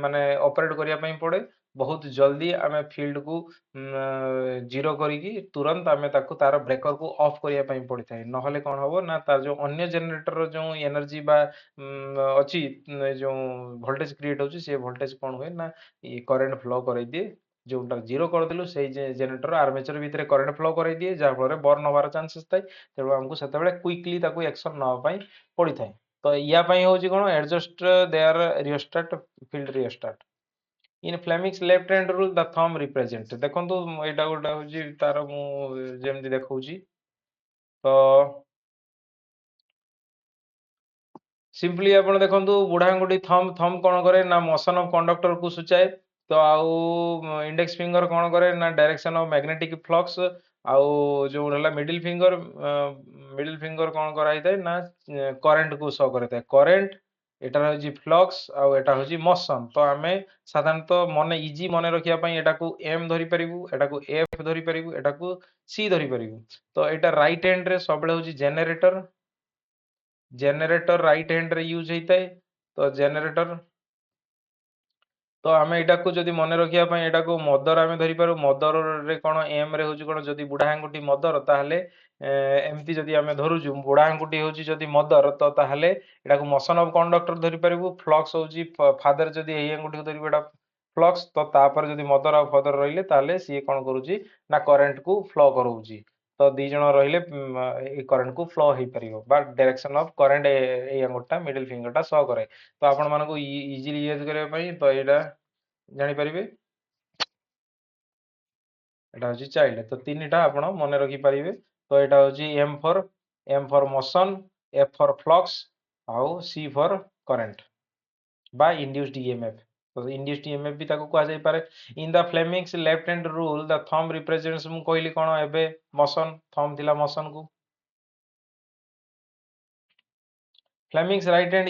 ମାନେ ଅପରେଟ୍ କରିବା ପାଇଁ ପଡ଼େ। ବହୁତ ଜଲ୍ଦି ଆମେ ଫିଲ୍ଡକୁ ଜିରୋ କରିକି ତୁରନ୍ତ ଆମେ ତାକୁ ତାର ବ୍ରେକରକୁ ଅଫ୍ କରିବା ପାଇଁ ପଡ଼ିଥାଏ। ନହେଲେ କ'ଣ ହବ ନା ତାର ଯେଉଁ ଅନ୍ୟ ଜେନେରେଟରର ଯେଉଁ ଏନର୍ଜି ବା ଅଛି ଯେଉଁ ଭୋଲ୍ଟେଜ କ୍ରିଏଟ୍ ହେଉଛି ସେ ଭୋଲ୍ଟେଜ କ'ଣ ହୁଏ ନା କରେଣ୍ଟ ଫ୍ଲୋ କରାଇଦିଏ। ଯେଉଁଟା ଜିରୋ କରିଦେଲୁ ସେଇ ଜେନେରେଟର ଆର୍ମେଚର ଭିତରେ କରେଣ୍ଟ ଫ୍ଲୋ କରାଇଦିଏ, ଯାହାଫଳରେ ବର୍ନ ହେବାର ଚାନ୍ସେସ୍ ଥାଏ। ତେଣୁ ଆମକୁ ସେତେବେଳେ କ୍ୱିକଲି ତାକୁ ଏକ୍ସନ୍ ନେବା ପାଇଁ ପଡ଼ିଥାଏ। ତ ୟା ପାଇଁ ହେଉଛି କ'ଣ adjust their rheostat field rheostat. In Fleming's left hand rule the thumb represent. ଦେଖନ୍ତୁ ଏଇଟା ଗୋଟେ ହେଉଛି ତାର ମୁଁ ଯେମିତି ଦେଖଉଛି ତ ସିମ୍ପଲି ଆପଣ ଦେଖନ୍ତୁ ବୁଢ଼ା ଆଙ୍ଗୁଠି ଥମ୍ବ କ'ଣ କରେ ନା ମୋସନ୍ ଅଫ୍ କଣ୍ଡକ୍ଟରକୁ ସୂଚାଏ। ତ ଆଉ ଇଣ୍ଡେକ୍ସ ଫିଙ୍ଗର କ'ଣ କରେ ନା ଡାଇରେକ୍ସନ୍ ଅଫ୍ ମ୍ୟାଗ୍ନେଟିକ୍ ଫ୍ଲକ୍ସ। ଆଉ ଯେଉଁ ହେଲା ମିଡିଲ ଫିଙ୍ଗର କ'ଣ କରାଯାଇଥାଏ ନା କରେଣ୍ଟକୁ ଶୋ କରିଥାଏ। କରେଣ୍ଟ ଏଟାର ହେଉଛି ଫ୍ଲକ୍ସ ଆଉ ଏଟା ହେଉଛି ମୋସନ୍। ତ ଆମେ ସାଧାରଣତଃ ଇଜି ମନେ ରଖିବା ପାଇଁ ଏଟାକୁ ଏମ୍ ଧରିପାରିବୁ, ଏଟାକୁ ଏଫ୍ ଧରିପାରିବୁ, ଏଟାକୁ ସି ଧରିପାରିବୁ। ତ ଏଇଟା ରାଇଟ୍ ହ୍ୟାଣ୍ଡରେ ସବୁବେଳେ ହେଉଛି ଜେନେରେଟର ରାଇଟ୍ ହ୍ୟାଣ୍ଡରେ ୟୁଜ୍ ହେଇଥାଏ। ତ ଜେନେରେଟର ତ ଆମେ ଏଟାକୁ ଯଦି ମନେ ରଖିବା ପାଇଁ ଏଟାକୁ ମଦର ଆମେ ଧରିପାରୁ। ମଦରରେ କ'ଣ ଏମ୍ରେ ହେଉଛି କ'ଣ ଯଦି ବୁଢ଼ା ଆଙ୍ଗୁଠି ମଦର ତାହେଲେ ଏମିତି ଯଦି ଆମେ ଧରୁଛୁ ବୁଢ଼ା ଆଙ୍ଗୁଠି ହେଉଛି ଯଦି ମଦର ତ ତାହେଲେ ଏଟାକୁ ମୋସନ୍ ଅଫ୍ କଣ୍ଡକ୍ଟର ଧରିପାରିବୁ। ଫ୍ଲକ୍ସ ହେଉଛି ଫାଦର ଯଦି ଏଇ ଆଙ୍ଗୁଠିକୁ ଧରିବୁ ଏଟା ଫ୍ଲକ୍ସ। ତ ତାପରେ ଯଦି ମଦର ଆଉ ଫାଦର ରହିଲେ ତାହେଲେ ସିଏ କ'ଣ କରୁଛି ନା କରେଣ୍ଟକୁ ଫ୍ଲୋ କରାଉଛି। ତ ଦି ଜଣ ରହିଲେ ଏଇ କରେଣ୍ଟକୁ ଫ୍ଲୋ ହେଇପାରିବ ବା ଡାଇରେକ୍ସନ ଅଫ୍ କରେଣ୍ଟ ଏଇ ଆଙ୍ଗୁଠିଟା ମିଡିଲ ଫିଙ୍ଗରଟା ଶୋ କରେ। ତ ଆପଣମାନଙ୍କୁ ଇଜିଲି ୟୁଜ୍ କରିବା ପାଇଁ ତ ଏଇଟା ଜାଣିପାରିବେ ଏଟା ହେଉଛି ଚାଇଲ୍ଡ। ତ ତିନିଟା ଆପଣ ମନେ ରଖିପାରିବେ। ତ ଏଇଟା ହେଉଛି M for motion, F for flux ଆଉ ସି ଫର୍ କରେଣ୍ଟ বা induced EMF। ତ induced EMF ବି ତାକୁ କୁହାଯାଇପାରେ। In the Fleming's left hand rule the thumb represents, ମୁଁ କହିଲି କ'ଣ ଏବେ ମୋସନ୍, ଥମ୍ବ ଥିଲା ମୋସନକୁ। Fleming's right hand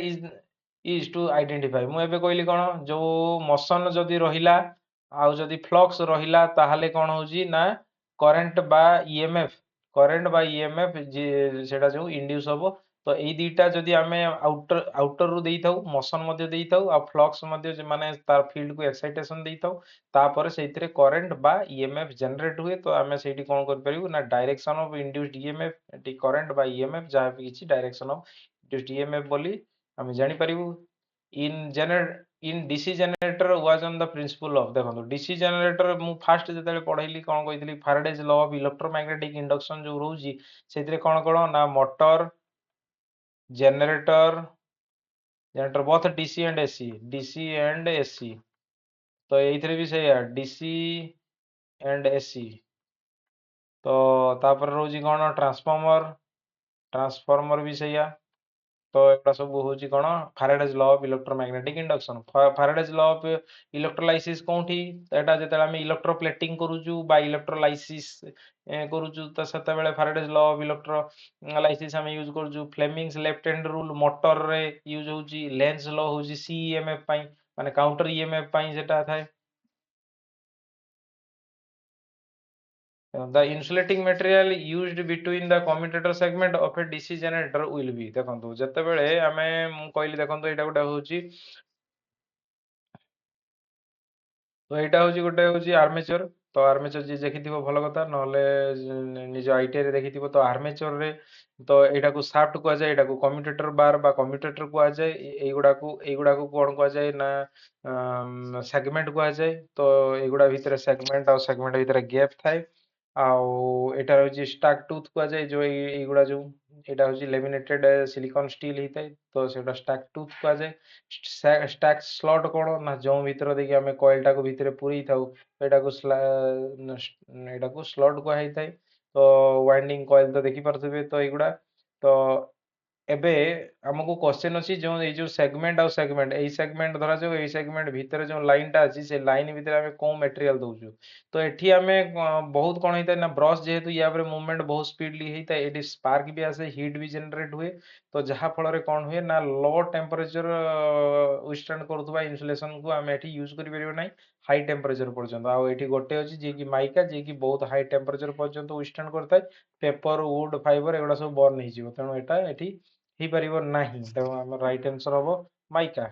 is to identify, ମୁଁ ଏବେ କହିଲି କ'ଣ ଯେଉଁ ମୋସନ୍ ଯଦି ରହିଲା ଆଉ ଯଦି ଫ୍ଲକ୍ସ ରହିଲା ତାହେଲେ କ'ଣ ହେଉଛି ନା କରେଣ୍ଟ ବା ଇଏମଏଫ ସେଟା ଯେଉଁ ଇଣ୍ଡ୍ୟୁସ୍ ହବ। ତ ଏଇ ଦୁଇଟା ଯଦି ଆମେ ଆଉଟରରୁ ଦେଇଥାଉ, ମୋସନ୍ ମଧ୍ୟ ଦେଇଥାଉ ଆଉ ଫ୍ଲକ୍ସ ମଧ୍ୟ ମାନେ ତାର ଫିଲ୍ଡକୁ ଏକ୍ସାଇଟେସନ୍ ଦେଇଥାଉ, ତାପରେ ସେଇଥିରେ କରେଣ୍ଟ ବା ଇଏମଏଫ ଜେନେରେଟ୍ ହୁଏ। ତ ଆମେ ସେଇଠି କ'ଣ କରିପାରିବୁ ନା ଡାଇରେକ୍ସନ୍ ଅଫ୍ ଇଣ୍ଡ୍ୟୁସ୍ଡ ଇଏମଏଫ, ଏଠି କରେଣ୍ଟ ବା ଇଏମଏଫ ଯାହା ବି କିଛି ଡାଇରେକ୍ସନ୍ ଅଫ୍ ଇଣ୍ଡ୍ୟୁସ୍ଡ ଇଏମଏଫ ବୋଲି ଆମେ ଜାଣିପାରିବୁ। In DC generator was on the principle of, ଦେଖନ୍ତୁ DC ଜେନେରେଟର ମୁଁ ଫାଷ୍ଟ ଯେତେବେଳେ ପଢ଼େଇଲି କ'ଣ କହିଥିଲି ଫାରାଡେଜ୍ ଲ ଅଫ୍ ଇଲେକ୍ଟ୍ରୋମ୍ୟାଗ୍ନେଟିକ୍ ଇଣ୍ଡକ୍ସନ୍ ଯେଉଁ ରହୁଛି ସେଥିରେ କ'ଣ ନା motor generator both DC and AC। ତ ଏଇଥିରେ ବି ସେଇଆ DC and AC। ତ ତାପରେ ରହୁଛି କ'ଣ ଟ୍ରାନ୍ସଫର୍ମର ବି ସେଇଆ। ତ ଏଗୁଡ଼ା ସବୁ ହେଉଛି କ'ଣ Faraday's law of electromagnetic induction. Faraday's law of electrolysis କୋଉଠି, ଏଇଟା ଯେତେବେଳେ ଆମେ ଇଲେକ୍ଟ୍ରୋପ୍ଲେଟିଂ କରୁଛୁ ବା ଇଲେକ୍ଟ୍ରୋଲାଇସିସ୍ କରୁଛୁ ତ ସେତେବେଳେ ଫାରାଡେଜ୍ ଲ ଅଫ୍ ଇଲେକ୍ଟ୍ରୋଲାଇସିସ୍ ଆମେ ୟୁଜ୍ କରୁଛୁ। ଫ୍ଲେମିଙ୍ଗସ୍ ଲେଫ୍ଟ ହ୍ୟାଣ୍ଡ ରୁଲ୍ ମୋଟରରେ ୟୁଜ୍ ହେଉଛି। ଲେନ୍ସ ଲ ହେଉଛି CEMF ପାଇଁ, ମାନେ କାଉଣ୍ଟର EMF ପାଇଁ ସେଟା ଥାଏ। The insulating material used between the commutator segment of a DC generator will be, ଦେଖନ୍ତୁ ଯେତେବେଳେ ଆମେ ମୁଁ କହିଲି ଦେଖନ୍ତୁ ଏଇଟା ଗୋଟେ ହେଉଛି ତ ଏଇଟା ହେଉଛି ଗୋଟେ ହେଉଛି ଆର୍ମେଚର। ତ ଆର୍ମେଚର ଯିଏ ଦେଖିଥିବ ଭଲ କଥା, ନହେଲେ ନିଜ ITIରେ ଦେଖିଥିବ। ତ ଆର୍ମେଚରରେ ତ ଏଇଟାକୁ ସାଫ୍ଟ କୁହାଯାଏ, ଏଇଟାକୁ କମ୍ୟୁଟେଟର ବାର୍ ବା କମ୍ୟୁଟେଟର କୁହାଯାଏ। ଏଇଗୁଡ଼ାକୁ କ'ଣ କୁହାଯାଏ ନା ସେଗମେଣ୍ଟ କୁହାଯାଏ। ତ ଏଇଗୁଡ଼ା ଭିତରେ ସେଗମେଣ୍ଟ ଆଉ ସେଗମେଣ୍ଟ ଭିତରେ ଗ୍ୟାପ୍ ଥାଏ। ଆଉ ଏଇଟା ହେଉଛି ଷ୍ଟାକ୍ ଟୁଥ୍ କୁହାଯାଏ। ଯେଉଁ ଏଇଗୁଡ଼ା ଯେଉଁ ଏଇଟା ହେଉଛି ଲେମିନେଟେଡ୍ ସିଲିକନ୍ ଷ୍ଟିଲ୍ ହେଇଥାଏ, ତ ସେଇଟା ଷ୍ଟାକ୍ ଟୁଥ୍ କୁହାଯାଏ। ଷ୍ଟାକ୍ ସ୍ଲଟ୍ କ'ଣ ନା ଯେଉଁ ଭିତର ଦେଇକି ଆମେ କଏଲଟାକୁ ଭିତରେ ପୁରେଇ ଥାଉ ଏଇଟାକୁ ସ୍ଲଟ୍ କୁହାଯାଇଥାଏ। ତ ୱାଇଣ୍ଡିଂ କଏଲ ତ ଦେଖିପାରୁଥିବେ। ତ ଏଇଗୁଡ଼ା ତ ଏବେ ଆମକୁ କ୍ୱେଶ୍ଚନ୍ ଅଛି ଯେଉଁ ଏଇ ଯେଉଁ ସେଗମେଣ୍ଟ ଆଉ ସେଗମେଣ୍ଟ, ଏଇ ସେଗମେଣ୍ଟ ଧରାଯାଉ ଏଇ ସେଗମେଣ୍ଟ ଭିତରେ ଯେଉଁ ଲାଇନଟା ଅଛି ସେ ଲାଇନ ଭିତରେ ଆମେ କୋଉ ମେଟେରିଆଲ ଦଉଛୁ। ତ ଏଠି ଆମେ ବହୁତ କ'ଣ ହେଇଥାଏ ନା ବ୍ରସ୍ ଯେହେତୁ ୟା ଉପରେ ମୁଭମେଣ୍ଟ ବହୁତ ସ୍ପିଡଲି ହେଇଥାଏ, ଏଠି ସ୍ପାର୍କ ବି ଆସେ, ହିଟ୍ ବି ଜେନେରେଟ୍ ହୁଏ। ତ ଯାହା ଫଳରେ କ'ଣ ହୁଏ ନା ଲୋ ଟେମ୍ପରେଚର ୱିଥଷ୍ଟାଣ୍ଡ କରୁଥିବା ଇନସୁଲେସନକୁ ଆମେ ଏଠି ୟୁଜ୍ କରିପାରିବା ନାହିଁ ହାଇ ଟେମ୍ପରେଚର ପର୍ଯ୍ୟନ୍ତ। ଆଉ ଏଠି ଗୋଟେ ଅଛି ଯିଏକି ମାଇକା, ଯିଏକି ବହୁତ ହାଇ ଟେମ୍ପରେଚର ପର୍ଯ୍ୟନ୍ତ ୱିଥଷ୍ଟାଣ୍ଡ କରିଥାଏ। ପେପର, ଉଡ୍, ଫାଇବର ଏଗୁଡ଼ା ସବୁ ବର୍ନ ହେଇଯିବ, ତେଣୁ ଏଟା ଏଠି ही परिबो नाही, तेणु आम राइट आंसर हबो mica.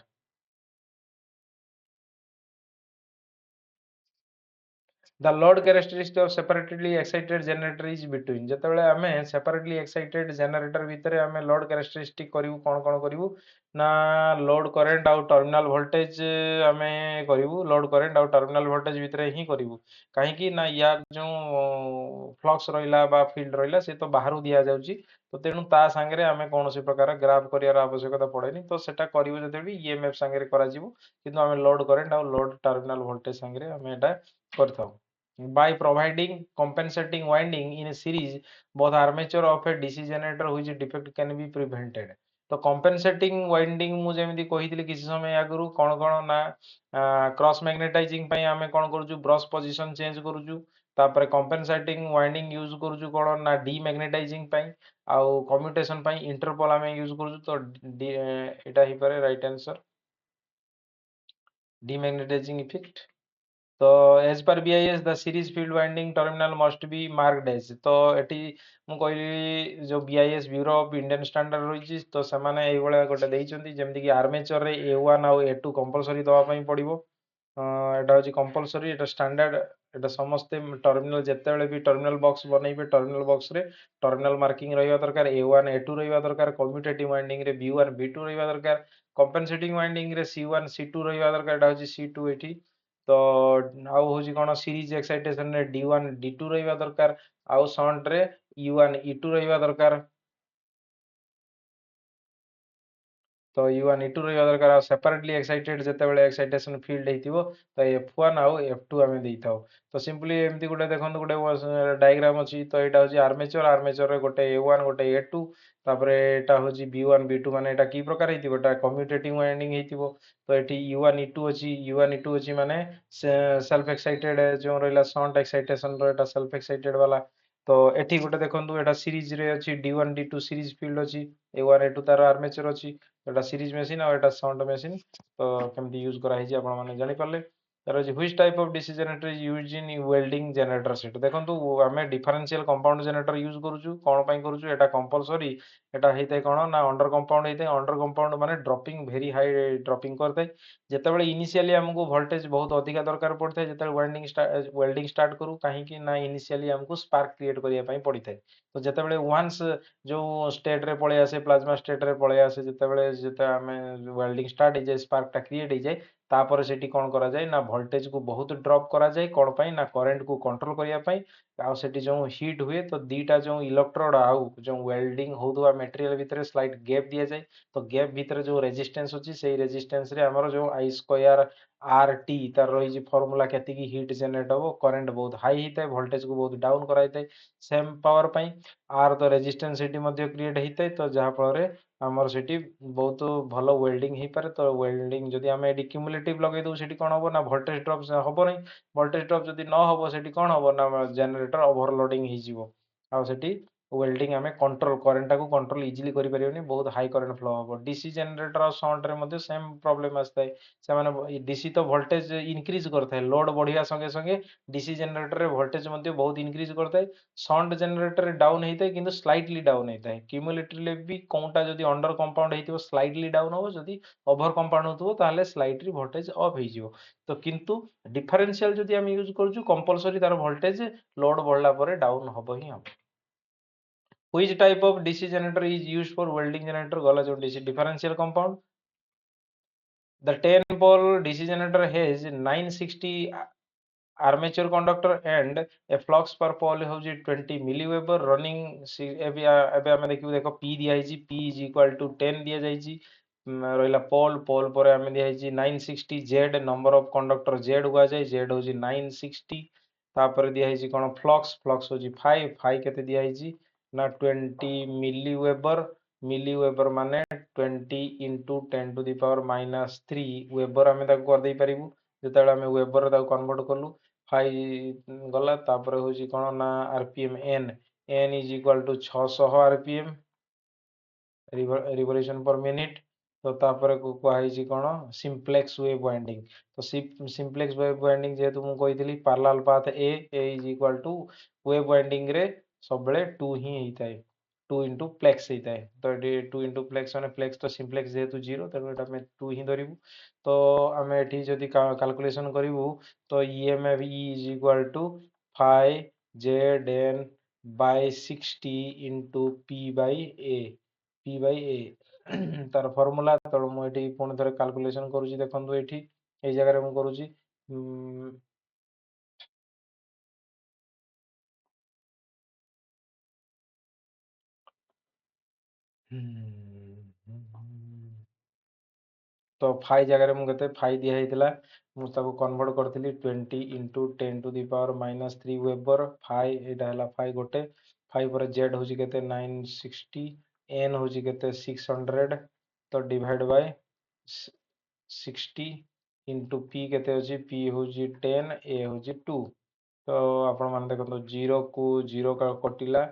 The load characteristic of separately excited generator is between ଯେତେବେଳେ ଆମେ separately excited generator ଭିତରେ ଆମେ load characteristic କରିବୁ କଣ କରିବୁ ନା load current ଆଉ terminal voltage ଆମେ କରିବୁ load current ଆଉ terminal voltage ଭିତରେ ହିଁ କରିବୁ କାହିଁକି ନା ୟା ଯୋଉ flux ରହିଲା ବା field ରହିଲା ସେ ତ ବାହାରୁ ଦିଆଯାଉଛି ତ ତେଣୁ ତା ସାଙ୍ଗରେ ଆମେ କୌଣସି ପ୍ରକାର ଗ୍ରାଫ କରିବାର ଆବଶ୍ୟକତା ପଡେନି ତ ସେଟା କରିବୁ ଯେତେବେଳେ EMF ସାଙ୍ଗରେ କରାଯିବ କିନ୍ତୁ ଆମେ load current ଆଉ load terminal voltage ସାଙ୍ଗରେ ଆମେ ଏଟା କରିଥାଉ by providing compensating winding in a series both armature of a DC generator which defect can be prevented तो compensating winding ମୁଁ ଯେମିତି କହିଥିଲି କିଛି ସମୟ ଆଗରୁ କଣ ନା क्रॉस मैग्नेटाइजिंग ପାଇଁ ଆମେ କଣ କରୁଛୁ ବ୍ରଶ ପୋଜିଶନ ଚେଞ୍ଜ କରୁଛୁ ତାପରେ compensating winding यूज କରୁଛୁ କଣ ନା ଡିମ୍ୟାଗ୍ନେଟାଇଜିଂ ପାଇଁ ଆଉ କମ୍ୟୁଟେशन ପାଇଁ इंटरपोल ଆମେ यूज କରୁଛୁ ତ ଏଟା ହିଁ ପାରେ ରାଇଟ आंसर डीमैग्नेटाइजिंग इफेक्ट तो as per BIS the series field winding terminal must be marked as तो एटी मु कहली जो BIS bureau of Indian standard रही तो सेमाने एई भलिया गोटे देइचंती जेमति कि आर्मेचर रे A1 आउ A2 कंपलसरी दवा पई पड़िबो एटा होची कंपलसरी एटा स्टैंडर्ड एटा समस्ते टर्मिनल जेतेबेले भी टर्मिनल बॉक्स बनैबे टर्मिनल बॉक्स रे टर्मिनल मार्किंग रहिबा दरकार A1 A2 रहिबा दरकार कम्यूटेटिव वाइंडिंग रे B1 B2 रहिबा दरकार कंपेंसेटिंग वाइंडिंग रे C1 C2 रहिबा दरकार एटा होची C2 एठी तो आउ हूँ कौन सीरीज एक्साइटेशन रे D1 D2 रहिबा दरकार आउ शंट रे E1 E2 रहिबा दरकार तो U1 E2 रहिबा दरकार आ सेपरेटली एक्साइटेड जेतेबेले एक्साइटेशन फील्ड हेतिबो तो F1 आउ F2 आमे देइथाउ तो सिंपली एमती गोटे देखंतु गोटे डायग्राम अछि तो एटा होची आर्मेचर आर्मेचर रे गोटे A1 गोटे A2 तापरे एटा होची B1 B2 माने एटा की प्रकार हेतिबो एटा कम्यूटेटिव वाइंडिंग हेतिबो तो एठी U1 E2 अछि U1 E2 अछि माने सेल्फ एक्साइटेड जो रहला शंट एक्साइटेशन रो एटा सेल्फ एक्साइटेड वाला तो एठी गोटे देखंतु एटा सीरीज रे अछि D1 D2 सीरीज फील्ड अछि A1 A2 तार आर्मेचर अछि एटा सीरीज मेसिन और एटा शंट मेसिन तो केमती यूज करा हिची आपण माने जानि पारले तार अछि which type of DC generator is used in welding generator set देखंतु आमे डिफरेंशियल कंपाउंड जनरेटर यूज करूछु कोन पई करूछु एटा कंपलसरी एटा हेते कोन ना अंडर कंपाउंड हेते अंडर कंपाउंड माने ड्रॉपिंग वेरी हाई ड्रॉपिंग करते जेतेबेले इनिशियली हमको वोल्टेज बहुत अधिक दरकार पड़ते जेतेबेले वेल्डिंग स्टार्ट करू काहे कि ना इनिशियली हमको स्पार्क क्रिएट करिया पई पड़िते तो जेतेबेले वंस जो स्टेट रे पळे आसे प्लाज्मा स्टेट रे पळे आसे जेतेबेले जेते आमे वेल्डिंग स्टार्ट हे जाय स्पार्क टा क्रिएट हे जाय तापर सेठी कोन करा जाय ना वोल्टेज को बहुत ड्रॉप करा जाय कोन पई ना करंट को कंट्रोल करिया पई आ सेठी जो हीट हुए तो दीटा जो इलेक्ट्रोड आउ जो वेल्डिंग होदुआ मटेरियल भितरे स्लाइट गैप दिया जाय तो गैप भितरे जो रेजिस्टेंस अछि सेही रेजिस्टेंस रे हमर जो I स्क्वायर RT तार रही फॉर्मूला केति की हीट जनरेट हो करंट बहुत हाई हिते वोल्टेज को बहुत डाउन कराइते सेम पावर पई आर तो रेजिस्टेंस सेठी मध्ये क्रिएट हिते तो जहा फल रे हमर सेठी बहुत भलो वेल्डिंग ही पारे तो वेल्डिंग जदि हम एडी क्युमुलेटिव लगे दउ सेठी कोन होबो ना वोल्टेज ड्रॉप होबो नै वोल्टेज ड्रॉप जदि न होबो सेठी कोन होबो ना जनरेटर ओवरलोडिंग ही जिवो आ सेठी वेल्डिंग आमे कंट्रोल करंट को कंट्रोल इजीली करि परियोनी बहुत हाई करंट फ्लो होबो डीसी जनरेटर और शंट रे मध्ये सेम प्रॉब्लम आस्ताय से माने डीसी तो वोल्टेज इंक्रीज करथाय लोड बढ़िया संगे संगे डीसी जनरेटर रे वोल्टेज मध्ये बहुत इंक्रीज करथाय शंट जनरेटर डाउन हेतै किंतु स्लाइटली डाउन हेतै क्युमुलेटिवली भी कोनटा जदि अंडर कंपाउंड हेतिबो स्लाइटली डाउन हो जदि ओवर कंपाउंड होतबो ताले स्लाइटली वोल्टेज अप हे जिवो तो किंतु डिफरेंशियल जदि हम यूज करजु कंपलसरी तार वोल्टेज लोड बढ़ला परे डाउन हबो ही हम which type of DC generator is used for welding generator गला जो DC differential compound the 10 pole DC generator has 960 armature conductor and a flux per pole होउची 20 milliweber running एबे एबे हमें देखियो देखो P दिया हिची P is equal to 10 दिया जाइची रहिला पोल पोल परे हमें दिया हिची 960 Z number of conductor Z हुआ जाय Z होची 960 तापर दिया हिची कोन फ्लक्स फ्लक्स होची 5 5 केते दिया हिची ना 20 milliweber milliweber माने 20 into 10 to the power minus 3 weber हमें ताको कर दे परिबु जेतेबेले हमें वेबर ताको कन्वर्ट करलु 5 गला तापर होची कोन ना RPM n n is equal to 600 RPM revolution per minute तो तापर को को आइची कोन सिंप्लेक्स वेव वाइंडिंग तो सिंप्लेक्स वेव वाइंडिंग जेतु मु कहितली parallel path a is equal to wave winding रे सबले 2 ही हेइताय 2 इंटू फ्लेक्स होता है तो ये 2 इंटू फ्लेक्स मैंने फ्लेक्स तो सिंप्लेक्स जेहेतु 0 तेणु एटा आम 2 ही धरबू तो आम ये जदि कैलकुलेशन करूँ तो EMF is equal to phi Z N by 60 into P by A तार फर्मूला तो मुझे पुणी थे कैलकुलेशन करुँच देखो ये जगह मुझे करुँच तो फाइ जगह मुझे फाइ दिखाई मुझे कन्वर्ट करी 20 इंटू 10⁻³ वेबर फाइ यहाँ फाइ गोटे फाइ पर जेड हूँ के 960 एन हूँ के 600 तो डिवाइड बाय 60 इंटू पी के पी हूँ 10 ए हूँ 2 तो आपण मैंने देखो 0 को 0 कटिला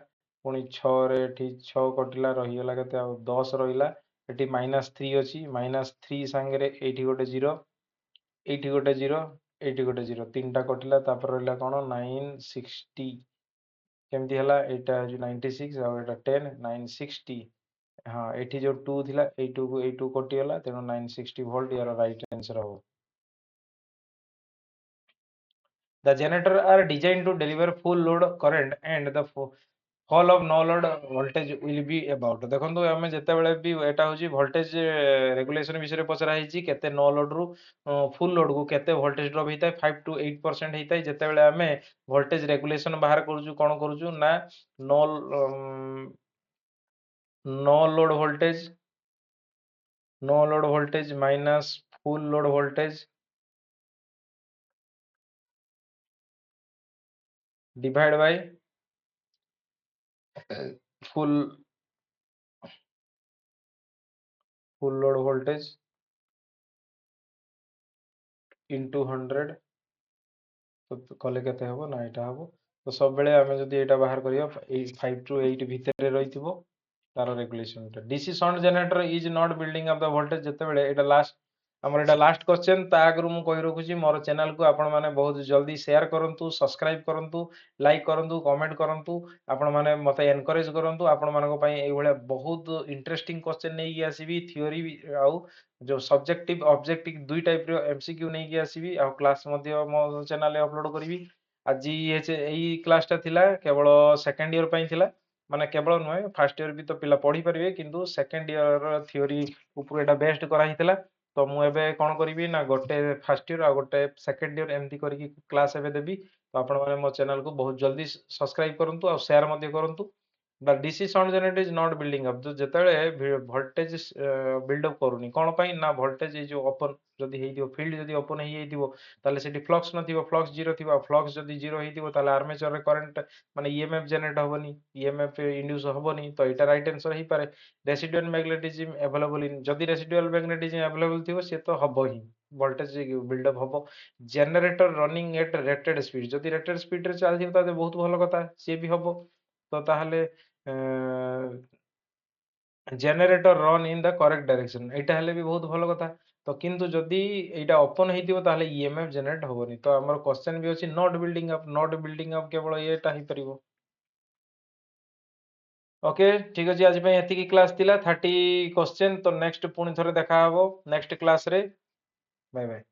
पुणी 6 कटिला रहीगला के 10 रहा ये -3 अच्छी -3 सांगे ये गोटे 0 ये गोटे 0 ये गोटे 0 3टा कटिला रहा कौन 960 केमती है यहाँ हूँ 96 आउटा 10 960 हाँ ये जो 2 थिला ये 2 को 2 कटिगला तेणु 960 वोल्ट यार राइट आंसर हम The generator are designed to deliver full load current and the fall of no load voltage will be about देखो आम जिते बड़े भी एटा हूँ वोल्टेज रेगुलेशन विषय में पचरा केते नो लोड रु फुल लोड को केते वोल्टेज ड्रॉप होता है 5 to 8% होता है जिते बड़े आम वोल्टेज रेगुलेशन बाहर करूँ कौन करूँ ना no no load voltage minus full load voltage divide by full load voltage into 100 तो कले केते हबो ना एटा हबो तो सब बेले आमे जदि एटा बाहर करिया 5 to 8 भितर रहिथिबो तार regulation DC shunt generator is not building up the voltage जते बेले एटा लास्ट हमर एटा लास्ट क्वेश्चन ता आगरु मु कहि रखुची मोर चैनल को आपण माने बहुत जल्दी शेयर करंतु सब्सक्राइब करंतु लाइक करंतु कमेंट करंतु आपण माने मते एनकरेज करंतु आपण मानको पई एई भले बहुत इंटरेस्टिंग क्वेश्चन नै आसीबी थ्योरी आउ जो सब्जेक्टिव ऑब्जेक्टिव दुई टाइप रो एमसीक्यू नै आसीबी आ क्लास मध्य मो चैनल अपलोड करबी आज यही क्लासटा थिला केवल सेकेंड ईयर पई थिला माने केवल नुहे फर्स्ट ईयर भी तो पिला पढ़ी पारे किंतु सेकेंड ईयर थ्योरी ऊपर एटा बेस्ट करा हितला तो मु एबे कोन करबी ना गोटे फर्स्ट ईयर आ गोटे सेकेंड ईयर एमती करके क्लास एबे देबी तो आपण माने मो चैनल को बहुत जल्दी सब्सक्राइब करंतु और शेयर मध्य करंतु the DC sound generator is not building up जो जेतेबेले वोल्टेज बिल्ड अप करूनी कोन पई ना वोल्टेज जो ओपन जदी हेइ दियो फील्ड जदी ओपन हेइ हेइतिबो ताले सेठी फ्लक्स नथिबो फ्लक्स जीरो थिबो फ्लक्स जदी जीरो हेइतिबो ताले आर्मेचर रे करंट माने ईएमएफ जनरेट होबनी ईएमएफ इंड्यूस होबनी तो एटा राइट आंसर हेइ पारे रेसिडुअल मैग्नेटिज्म अवेलेबल इन जदी रेसिडुअल मैग्नेटिज्म अवेलेबल थिबो से तो हबो ही वोल्टेज बिल्ड अप हबो generator running at rated speed जदी रेटेड स्पीड रे चलथिबो ताते बहुत भलो कथा से भी हबो तो ताहले generator run in the correct direction एटा हेले भी बहुत भलो कथा तो किंतु जदी एटा ओपन हेइतिबो ताहले ईएमएफ जनरेट होबनी तो हमर क्वेश्चन भी अछि नॉट बिल्डिंग अप केवल एटा ही परिबो ओके ठीक अछि आज पे एति की क्लास थिला 30 क्वेश्चन तो नेक्स्ट पुनी थरे देखा हबो नेक्स्ट क्लास रे बाय बाय